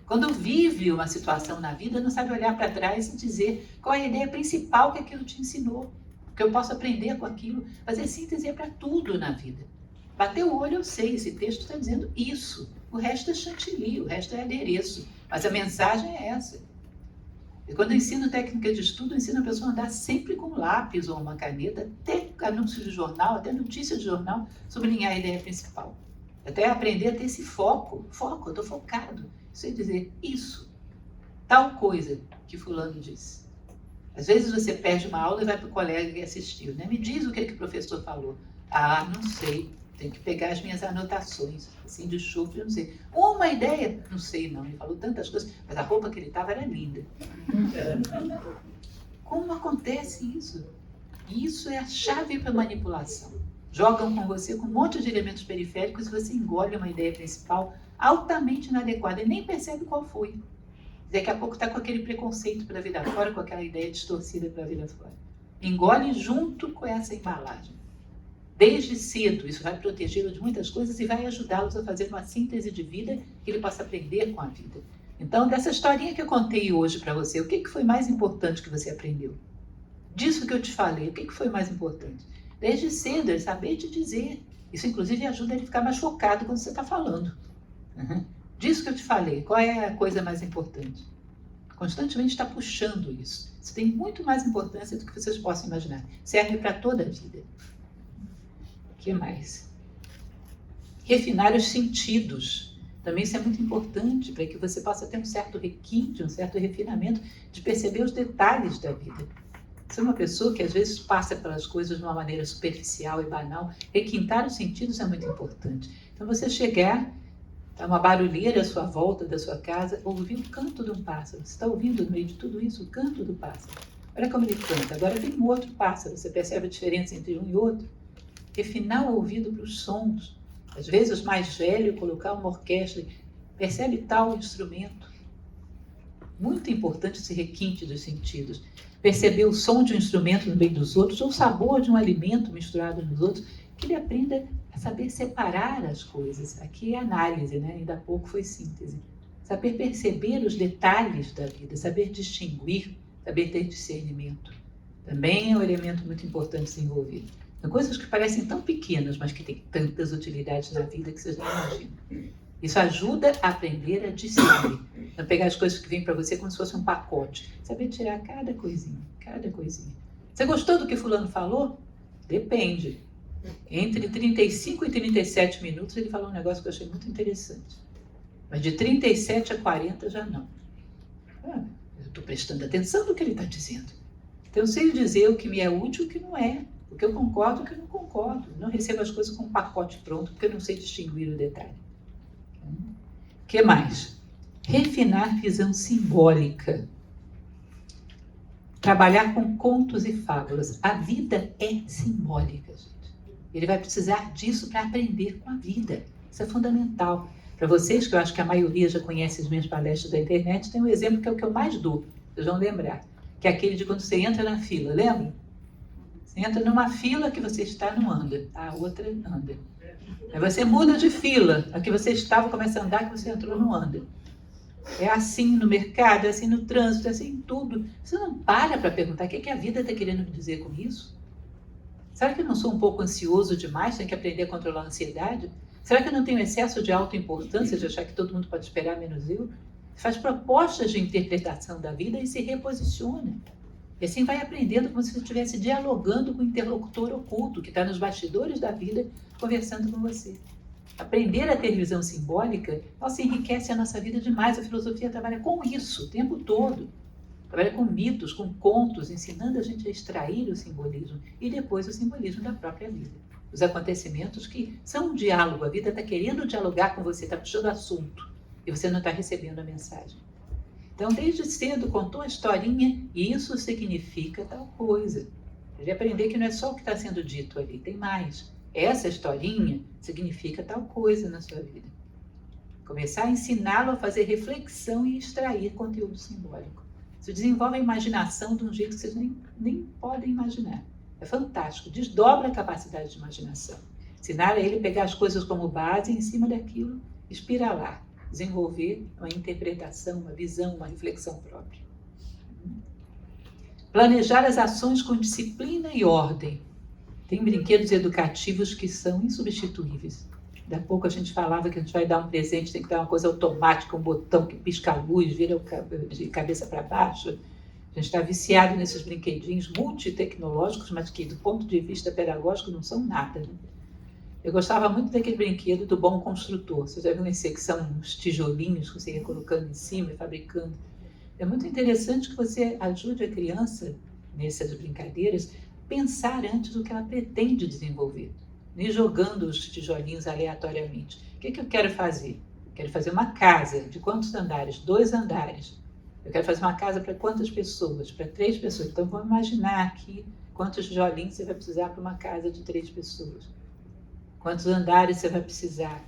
Quando vive uma situação na vida, não sabe olhar para trás e dizer qual é a ideia principal que aquilo te ensinou, que eu posso aprender com aquilo. Fazer síntese é para tudo na vida. Bater o olho, eu sei, esse texto está dizendo isso. O resto é chantilly, o resto é adereço. Mas a mensagem é essa. E quando eu ensino técnica de estudo, eu ensino a pessoa a andar sempre com um lápis ou uma caneta, até anúncio de jornal, até notícia de jornal, sublinhar a ideia principal. Até aprender a ter esse foco. Foco, eu estou focado. Isso é dizer isso, tal coisa que fulano disse. Às vezes você perde uma aula e vai para o colega que assistiu, né? Me diz o que o professor falou. Ah, não sei, tenho que pegar as minhas anotações, assim de chufre, eu não sei. Uma ideia? Não sei não, ele falou tantas coisas, mas a roupa que ele estava era linda. Como acontece isso? Isso é a chave para manipulação. Jogam com você com um monte de elementos periféricos e você engole uma ideia principal altamente inadequada e nem percebe qual foi. Daqui a pouco está com aquele preconceito para a vida fora, com aquela ideia distorcida para a vida fora. Engole junto com essa embalagem. Desde cedo, isso vai protegê-lo de muitas coisas e vai ajudá-los a fazer uma síntese de vida que ele possa aprender com a vida. Então, dessa historinha que eu contei hoje para você, o que foi mais importante que você aprendeu? Disso que eu te falei, o que foi mais importante? Desde cedo, ele saber te dizer. Isso, inclusive, ajuda ele a ficar mais focado quando você está falando. Disso que eu te falei, qual é a coisa mais importante? constantemente está puxando isso. Isso tem muito mais importância do que vocês possam imaginar. Serve para toda a vida. O que mais? Refinar os sentidos. Também isso é muito importante para que você possa ter um certo requinte, um certo refinamento de perceber os detalhes da vida. Você é uma pessoa que às vezes passa pelas coisas de uma maneira superficial e banal. Requintar os sentidos é muito importante. Então você chegar, tá uma barulheira à sua volta da sua casa, ouvir o canto de um pássaro. Você está ouvindo no meio de tudo isso o canto do pássaro. Olha como ele canta. Agora vem um outro pássaro. Você percebe a diferença entre um e outro? Refinar o ouvido para os sons. Às vezes o mais velho colocar uma orquestra, percebe tal instrumento. Muito importante esse requinte dos sentidos. Perceber o som de um instrumento no meio dos outros, ou o sabor de um alimento misturado nos outros, que ele aprenda a saber separar as coisas. Aqui é análise, né? Ainda há pouco foi síntese. Saber perceber os detalhes da vida, saber distinguir, saber ter discernimento. Também é um elemento muito importante desenvolver. São coisas que parecem tão pequenas, mas que têm tantas utilidades na vida que vocês não imaginam. Isso ajuda a aprender a discernir. Não pegar as coisas que vêm para você como se fosse um pacote. Saber tirar cada coisinha, cada coisinha. Você gostou do que fulano falou? Depende. Entre 35 e 37 minutos ele falou um negócio que eu achei muito interessante. Mas de 37 a 40 já não. Eu estou prestando atenção no que ele está dizendo. Então eu sei dizer o que me é útil e o que não é. O que eu concordo e o que eu não concordo. Não recebo as coisas com um pacote pronto, porque eu não sei distinguir o detalhe. O que mais? Refinar visão simbólica. Trabalhar com contos e fábulas. A vida é simbólica, gente. Ele vai precisar disso para aprender com a vida. Isso é fundamental. Para vocês, que eu acho que a maioria já conhece as minhas palestras da internet, tem um exemplo que é o que eu mais dou. Vocês vão lembrar. Que é aquele de quando você entra na fila, lembra? Você entra numa fila que você está, não anda. A outra anda. Aí você muda de fila. A que você estava começa a andar, que você entrou, não anda. É assim no mercado, é assim no trânsito, é assim em tudo. Você não para perguntar o que a vida está querendo me dizer com isso? Será que eu não sou um pouco ansioso demais? Tenho que aprender a controlar a ansiedade? Será que eu não tenho excesso de autoimportância, de achar que todo mundo pode esperar menos eu? Faz propostas de interpretação da vida e se reposiciona. E assim vai aprendendo como se você estivesse dialogando com o interlocutor oculto, que está nos bastidores da vida, conversando com você. Aprender a ter visão simbólica, nossa, enriquece a nossa vida demais. A filosofia trabalha com isso o tempo todo. Trabalha com mitos, com contos, ensinando a gente a extrair o simbolismo e depois o simbolismo da própria vida. Os acontecimentos que são um diálogo, a vida está querendo dialogar com você, está puxando assunto e você não está recebendo a mensagem. Então, desde cedo, contou a historinha e isso significa tal coisa. Ele aprender que não é só o que está sendo dito ali, tem mais. Essa historinha significa tal coisa na sua vida. Começar a ensiná-lo a fazer reflexão e extrair conteúdo simbólico. Isso desenvolve a imaginação de um jeito que vocês nem podem imaginar. É fantástico, desdobra a capacidade de imaginação. Ensinar a ele a pegar as coisas como base e em cima daquilo espiralar. Desenvolver uma interpretação, uma visão, uma reflexão própria. Planejar as ações com disciplina e ordem. Tem brinquedos educativos que são insubstituíveis. Daqui a pouco a gente falava que a gente vai dar um presente, tem que dar uma coisa automática, um botão que pisca a luz, vira de cabeça para baixo. A gente está viciado nesses brinquedinhos multitecnológicos, mas que do ponto de vista pedagógico não são nada, né? Eu gostava muito daquele brinquedo do bom construtor. Vocês já viram esse, que são uns tijolinhos que você ia colocando em cima e fabricando. É muito interessante que você ajude a criança, nessas brincadeiras, pensar antes do que ela pretende desenvolver, nem jogando os tijolinhos aleatoriamente. O que eu quero fazer? Eu quero fazer uma casa. De quantos andares? 2 andares. Eu quero fazer uma casa para quantas pessoas? Para 3 pessoas. Então, vamos imaginar aqui quantos tijolinhos você vai precisar para uma casa de 3 pessoas. Quantos andares você vai precisar?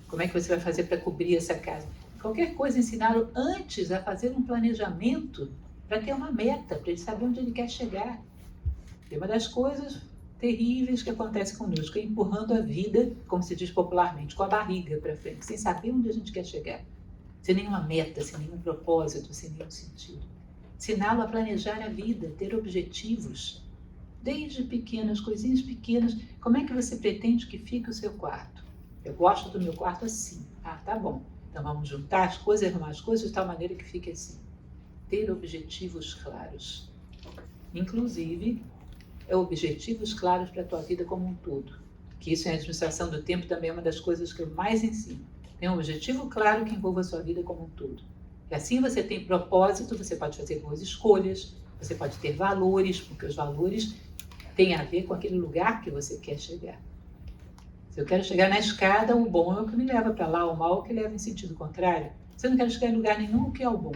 Como é que você vai fazer para cobrir essa casa? Qualquer coisa, ensiná-lo antes a fazer um planejamento para ter uma meta, para ele saber onde ele quer chegar. E uma das coisas terríveis que acontece conosco é empurrando a vida, como se diz popularmente, com a barriga para frente, sem saber onde a gente quer chegar. Sem nenhuma meta, sem nenhum propósito, sem nenhum sentido. Ensiná-lo a planejar a vida, ter objetivos. Desde pequenas, coisinhas pequenas. Como é que você pretende que fique o seu quarto? Eu gosto do meu quarto assim. Ah, tá bom. Então vamos juntar as coisas, arrumar as coisas de tal maneira que fique assim. ter objetivos claros. Inclusive, objetivos claros para a tua vida como um todo. Que isso em administração do tempo também é uma das coisas que eu mais ensino. Tem um objetivo claro que envolva a sua vida como um todo. E assim você tem propósito, você pode fazer boas escolhas, você pode ter valores, porque os valores têm a ver com aquele lugar que você quer chegar. Se eu quero chegar na escada, o bom é o que me leva para lá, o mal é o que leva em sentido contrário. Se eu não quero chegar em lugar nenhum, o que é o bom?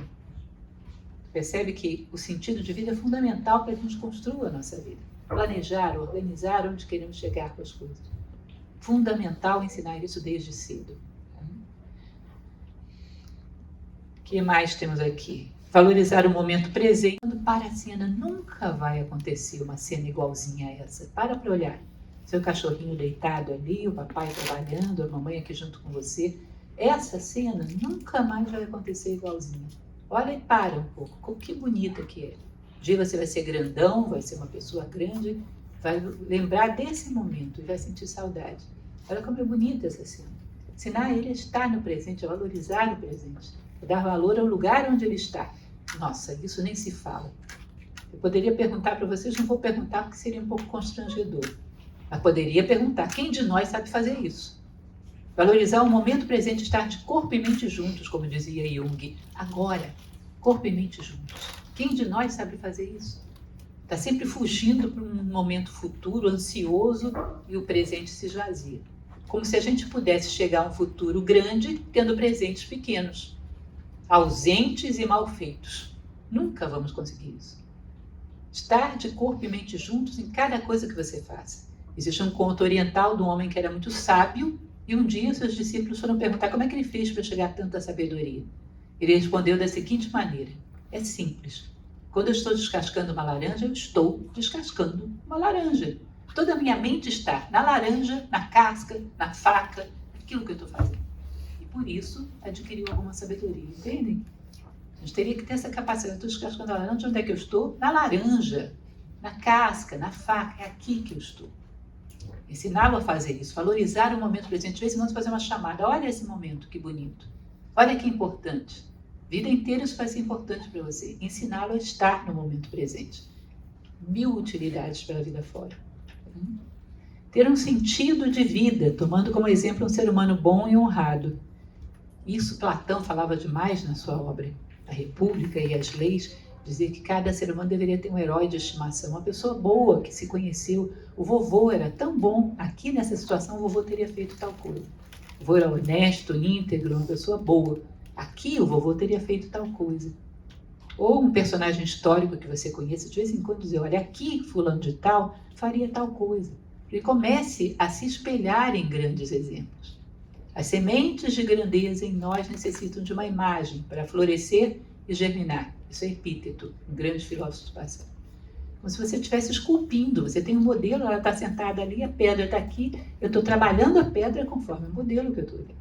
Percebe que o sentido de vida é fundamental para que a gente construa a nossa vida. Planejar, organizar onde queremos chegar com as coisas. Fundamental ensinar isso desde cedo. O que mais temos aqui? Valorizar o momento presente. Quando para a cena, nunca vai acontecer uma cena igualzinha a essa. Para olhar. Seu cachorrinho deitado ali, o papai trabalhando, a mamãe aqui junto com você. Essa cena nunca mais vai acontecer igualzinha. Olha e para um pouco. Que bonita que é. Um dia você vai ser grandão, vai ser uma pessoa grande, vai lembrar desse momento e vai sentir saudade. Olha como é bonita essa cena. Ensinar ele a estar no presente, a valorizar o presente. A dar valor ao lugar onde ele está. Nossa, isso nem se fala. Eu poderia perguntar para vocês, não vou perguntar porque seria um pouco constrangedor. Mas poderia perguntar, quem de nós sabe fazer isso? Valorizar o momento presente, estar de corpo e mente juntos, como dizia Jung. Agora, corpo e mente juntos. Quem de nós sabe fazer isso? Está sempre fugindo para um momento futuro, ansioso, e o presente se esvazia. Como se a gente pudesse chegar a um futuro grande, tendo presentes pequenos, ausentes e mal feitos. Nunca vamos conseguir isso. Estar de corpo e mente juntos em cada coisa que você faça. Existe um conto oriental de um homem que era muito sábio, e um dia seus discípulos foram perguntar como é que ele fez para chegar a tanta sabedoria. Ele respondeu da seguinte maneira: é simples. Quando eu estou descascando uma laranja, eu estou descascando uma laranja. Toda a minha mente está na laranja, na casca, na faca, aquilo que eu estou fazendo. E por isso adquiriu alguma sabedoria, entendem? A gente teria que ter essa capacidade. Eu estou descascando a laranja, onde é que eu estou? Na laranja, na casca, na faca, é aqui que eu estou. Ensiná-lo a fazer isso, valorizar o momento presente. De vez em quando fazer uma chamada, olha esse momento, que bonito. Olha que importante. Vida inteira isso vai ser importante para você. Ensiná-lo a estar no momento presente. 1000 utilidades para a vida fora. Ter um sentido de vida, tomando como exemplo um ser humano bom e honrado. Isso Platão falava demais na sua obra. A República e as Leis, dizer que cada ser humano deveria ter um herói de estimação, uma pessoa boa que se conheceu. O vovô era tão bom, aqui nessa situação o vovô teria feito tal coisa. O vovô era honesto, íntegro, uma pessoa boa. Aqui o vovô teria feito tal coisa. Ou um personagem histórico que você conheça, de vez em quando dizer, olha, aqui fulano de tal faria tal coisa. E comece a se espelhar em grandes exemplos. As sementes de grandeza em nós necessitam de uma imagem para florescer e germinar. Isso é epíteto, um grande filósofo do passado. Como se você estivesse esculpindo, você tem um modelo, ela está sentada ali, a pedra está aqui, eu estou trabalhando a pedra conforme o modelo que eu estou vendo.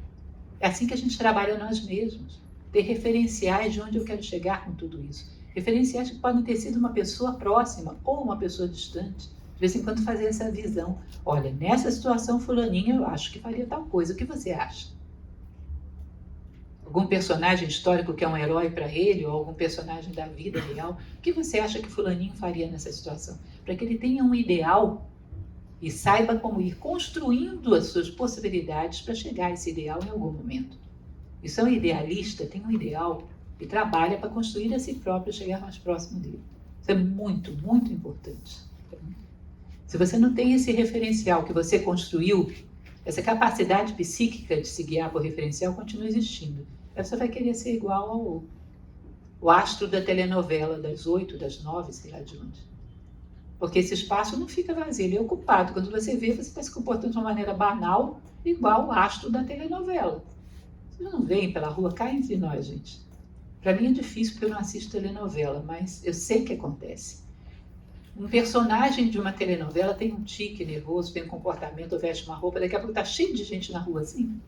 É assim que a gente trabalha nós mesmos, ter referenciais de onde eu quero chegar com tudo isso. Referenciais que podem ter sido uma pessoa próxima ou uma pessoa distante. De vez em quando fazer essa visão. Olha, nessa situação fulaninha eu acho que faria tal coisa. O que você acha? Algum personagem histórico que é um herói para ele, ou algum personagem da vida real, o que você acha que fulaninho faria nessa situação? Para que ele tenha um ideal e saiba como ir construindo as suas possibilidades para chegar a esse ideal em algum momento. Isso é um idealista, tem um ideal e trabalha para construir a si próprio e chegar mais próximo dele. Isso é muito, muito importante. Se você não tem esse referencial que você construiu, essa capacidade psíquica de se guiar por referencial continua existindo. Aí você vai querer ser igual ao astro da telenovela, das 8, das 9, sei lá de onde. Porque esse espaço não fica vazio, ele é ocupado. Quando você vê, você está se comportando de uma maneira banal, igual o astro da telenovela. Vocês não veem pela rua, cá entre nós, gente. Para mim é difícil porque eu não assisto telenovela, mas eu sei que acontece. Um personagem de uma telenovela tem um tique nervoso, tem um comportamento, veste uma roupa, daqui a pouco está cheio de gente na rua assim.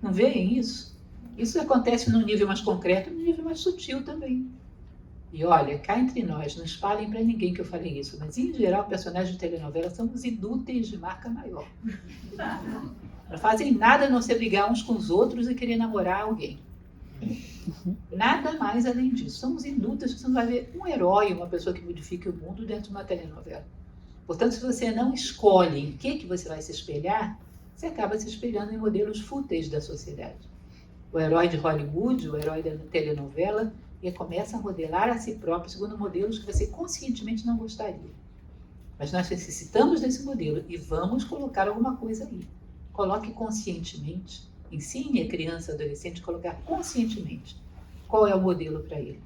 Não veem isso? Isso acontece num nível mais concreto e num nível mais sutil também. E olha, cá entre nós, não espalhem para ninguém que eu falei isso, mas em geral, personagens de telenovela são os inúteis de marca maior. Não fazem nada a não ser brigar uns com os outros e querer namorar alguém. Nada mais além disso. Somos indutas que você não vai ver um herói, uma pessoa que modifique o mundo dentro de uma telenovela. Portanto, se você não escolhe em que você vai se espelhar, você acaba se espelhando em modelos fúteis da sociedade. O herói de Hollywood, o herói da telenovela, e começa a modelar a si próprio segundo modelos que você conscientemente não gostaria. Mas nós necessitamos desse modelo e vamos colocar alguma coisa aí. Coloque conscientemente, ensine a criança e adolescente a colocar conscientemente qual é o modelo para ele.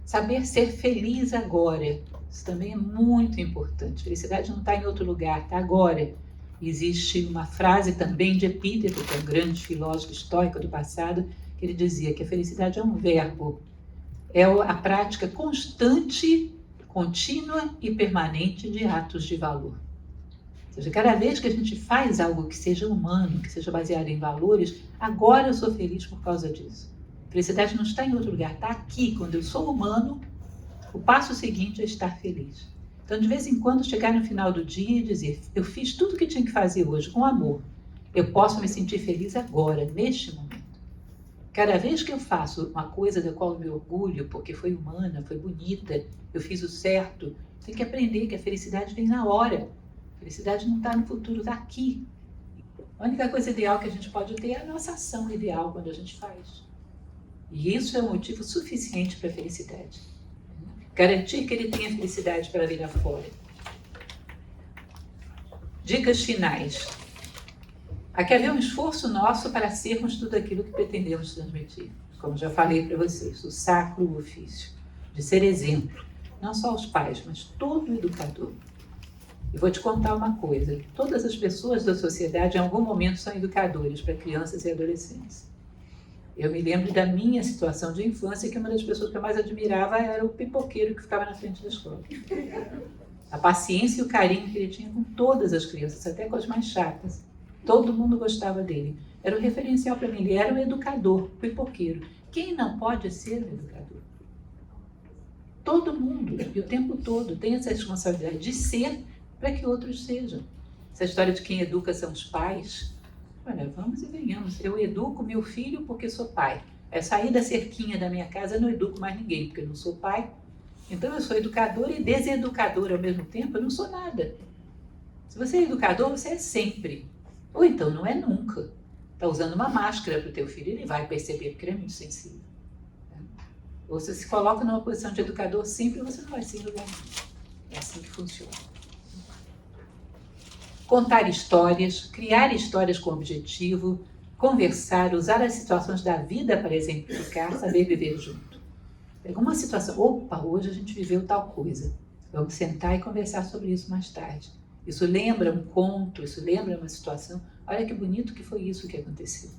Saber ser feliz agora, isso também é muito importante. Felicidade não está em outro lugar, está agora. Existe uma frase também de Epíteto, que é um grande filósofo estoico do passado, que ele dizia que a felicidade é um verbo, é a prática constante, contínua e permanente de atos de valor. Ou seja, cada vez que a gente faz algo que seja humano, que seja baseado em valores, agora eu sou feliz por causa disso. A felicidade não está em outro lugar, está aqui. Quando eu sou humano, o passo seguinte é estar feliz. Então, de vez em quando, chegar no final do dia e dizer, eu fiz tudo o que tinha que fazer hoje com amor. Eu posso me sentir feliz agora, neste momento. Cada vez que eu faço uma coisa da qual eu me orgulho, porque foi humana, foi bonita, eu fiz o certo, tem que aprender que a felicidade vem na hora. A felicidade não está no futuro, está aqui. A única coisa ideal que a gente pode ter é a nossa ação ideal quando a gente faz. E isso é um motivo suficiente para a felicidade. Garantir que ele tenha felicidade para vir afora. Dicas finais. Aqui havia um esforço nosso para sermos tudo aquilo que pretendemos transmitir. Como já falei para vocês, o sacro ofício de ser exemplo. Não só os pais, mas todo educador. E vou te contar uma coisa. Todas as pessoas da sociedade, em algum momento, são educadores para crianças e adolescentes. Eu me lembro da minha situação de infância, que uma das pessoas que eu mais admirava era o pipoqueiro que ficava na frente da escola. A paciência e o carinho que ele tinha com todas as crianças, até com as mais chatas. Todo mundo gostava dele. Era um referencial para mim. Ele era um educador, um pipoqueiro. Quem não pode ser um educador? Todo mundo, e o tempo todo, tem essa responsabilidade de ser para que outros sejam. Essa história de quem educa são os pais. Olha, vamos e venhamos. Eu educo meu filho porque sou pai. É sair da cerquinha da minha casa, eu não educo mais ninguém, porque eu não sou pai. Então eu sou educador e deseducador ao mesmo tempo, eu não sou nada. Se você é educador, você é sempre. Ou então não é nunca. Está usando uma máscara para o teu filho, ele vai perceber porque ele é muito sensível. Ou você se coloca numa posição de educador sempre, você não vai ser em lugar nenhum. É assim que funciona. Contar histórias, criar histórias com objetivo, conversar, usar as situações da vida para exemplificar, saber viver junto. Pega uma situação, opa, hoje a gente viveu tal coisa. Vamos sentar e conversar sobre isso mais tarde. Isso lembra um conto, isso lembra uma situação. Olha que bonito que foi isso que aconteceu.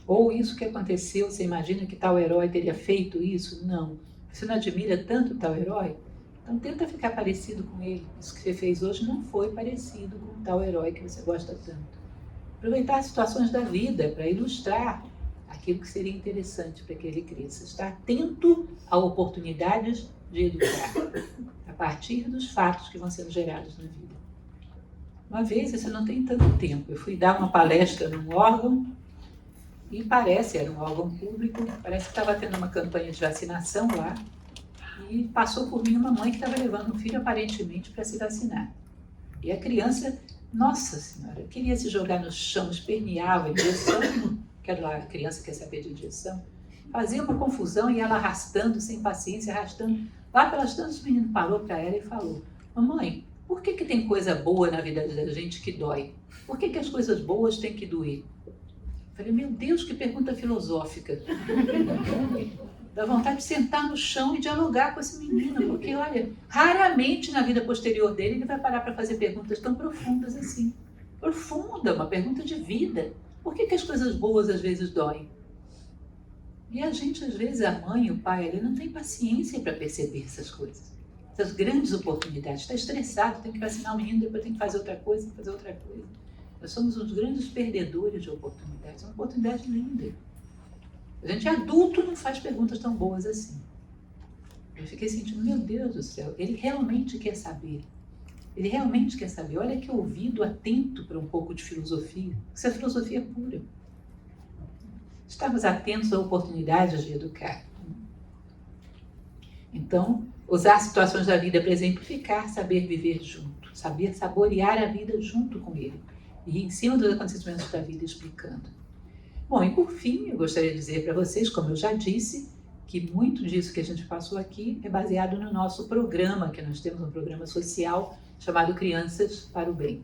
Ou isso que aconteceu, você imagina que tal herói teria feito isso? Não. Você não admira tanto tal herói? Então tenta ficar parecido com ele. Isso que você fez hoje não foi parecido com tal herói que você gosta tanto. Aproveitar as situações da vida para ilustrar aquilo que seria interessante para que ele cresça. Estar atento a oportunidades de educar, a partir dos fatos que vão sendo gerados na vida. Uma vez, isso não tem tanto tempo, eu fui dar uma palestra num órgão e era um órgão público, parece que estava tendo uma campanha de vacinação lá e passou por mim uma mãe que estava levando um filho aparentemente para se vacinar. E a criança, nossa senhora, queria se jogar no chão, esperneava, injeção, aquela criança quer saber de injeção, fazia uma confusão e ela arrastando, sem paciência, arrastando. Lá pelas tantas, o menino parou para ela e falou, mamãe, por que tem coisa boa na vida da gente que dói? Por que as coisas boas têm que doer? Eu falei, meu Deus, que pergunta filosófica. Dá vontade de sentar no chão e dialogar com esse menino, porque, olha, raramente na vida posterior dele ele vai parar para fazer perguntas tão profundas assim. Profunda, uma pergunta de vida. Por que as coisas boas às vezes doem? E a gente, às vezes, a mãe, o pai, ele não tem paciência para perceber essas coisas. Essas grandes oportunidades. Está estressado, tem que vacinar o menino, depois tem que fazer outra coisa, Nós somos os grandes perdedores de oportunidades. É uma oportunidade linda. A gente adulto não faz perguntas tão boas assim. Eu fiquei sentindo, meu Deus do céu, ele realmente quer saber. Ele realmente quer saber. Olha que ouvido atento para um pouco de filosofia. Isso é filosofia pura. estarmos atentos a oportunidades de educar. Então, usar situações da vida para exemplificar, saber viver junto, saber saborear a vida junto com ele, e em cima dos acontecimentos da vida explicando. Bom, e por fim, eu gostaria de dizer para vocês, como eu já disse, que muito disso que a gente passou aqui é baseado no nosso programa, que nós temos um programa social chamado Crianças para o Bem.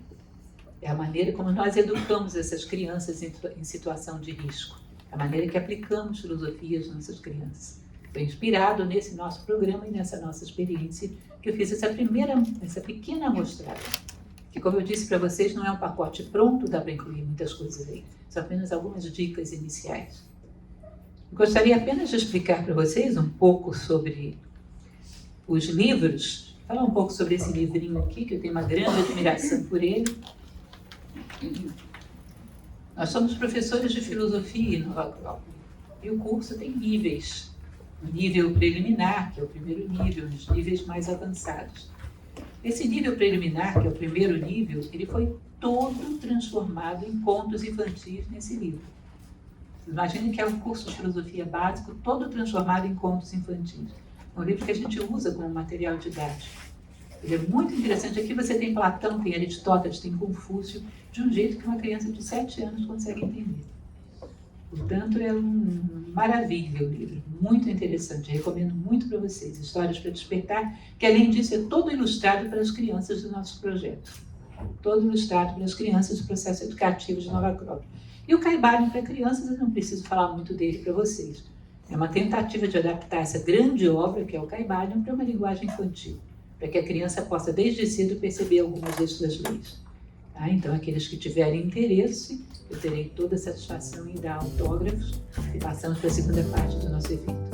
É a maneira como nós educamos essas crianças em situação de risco, a maneira que aplicamos filosofias nas nossas crianças. Foi inspirado nesse nosso programa e nessa nossa experiência que eu fiz essa pequena amostragem, que, como eu disse para vocês, não é um pacote pronto, dá para incluir muitas coisas aí, são apenas algumas dicas iniciais. Eu gostaria apenas de explicar para vocês um pouco sobre os livros, falar um pouco sobre esse livrinho aqui, que eu tenho uma grande admiração por ele. Nós somos professores de filosofia em Nova Acrópole, e o curso tem níveis. O nível preliminar, que é o primeiro nível, os níveis mais avançados. Esse nível preliminar, que é o primeiro nível, ele foi todo transformado em contos infantis nesse livro. Imaginem que é um curso de filosofia básico, todo transformado em contos infantis. É um livro que a gente usa como material didático. Ele é muito interessante. Aqui você tem Platão, tem Aristóteles, tem Confúcio, de um jeito que uma criança de 7 anos consegue entender. Portanto, é maravilha o livro, muito interessante. Eu recomendo muito para vocês. Histórias para Despertar, que além disso é todo ilustrado para as crianças do nosso projeto. Todo ilustrado para as crianças do processo educativo de Nova Acrópole. E o Caibalion para crianças, eu não preciso falar muito dele para vocês. É uma tentativa de adaptar essa grande obra, que é o Caibalion, para uma linguagem infantil, para que a criança possa, desde cedo, perceber algumas das suas leis. Tá? Então, aqueles que tiverem interesse, eu terei toda a satisfação em dar autógrafos e passamos para a segunda parte do nosso evento.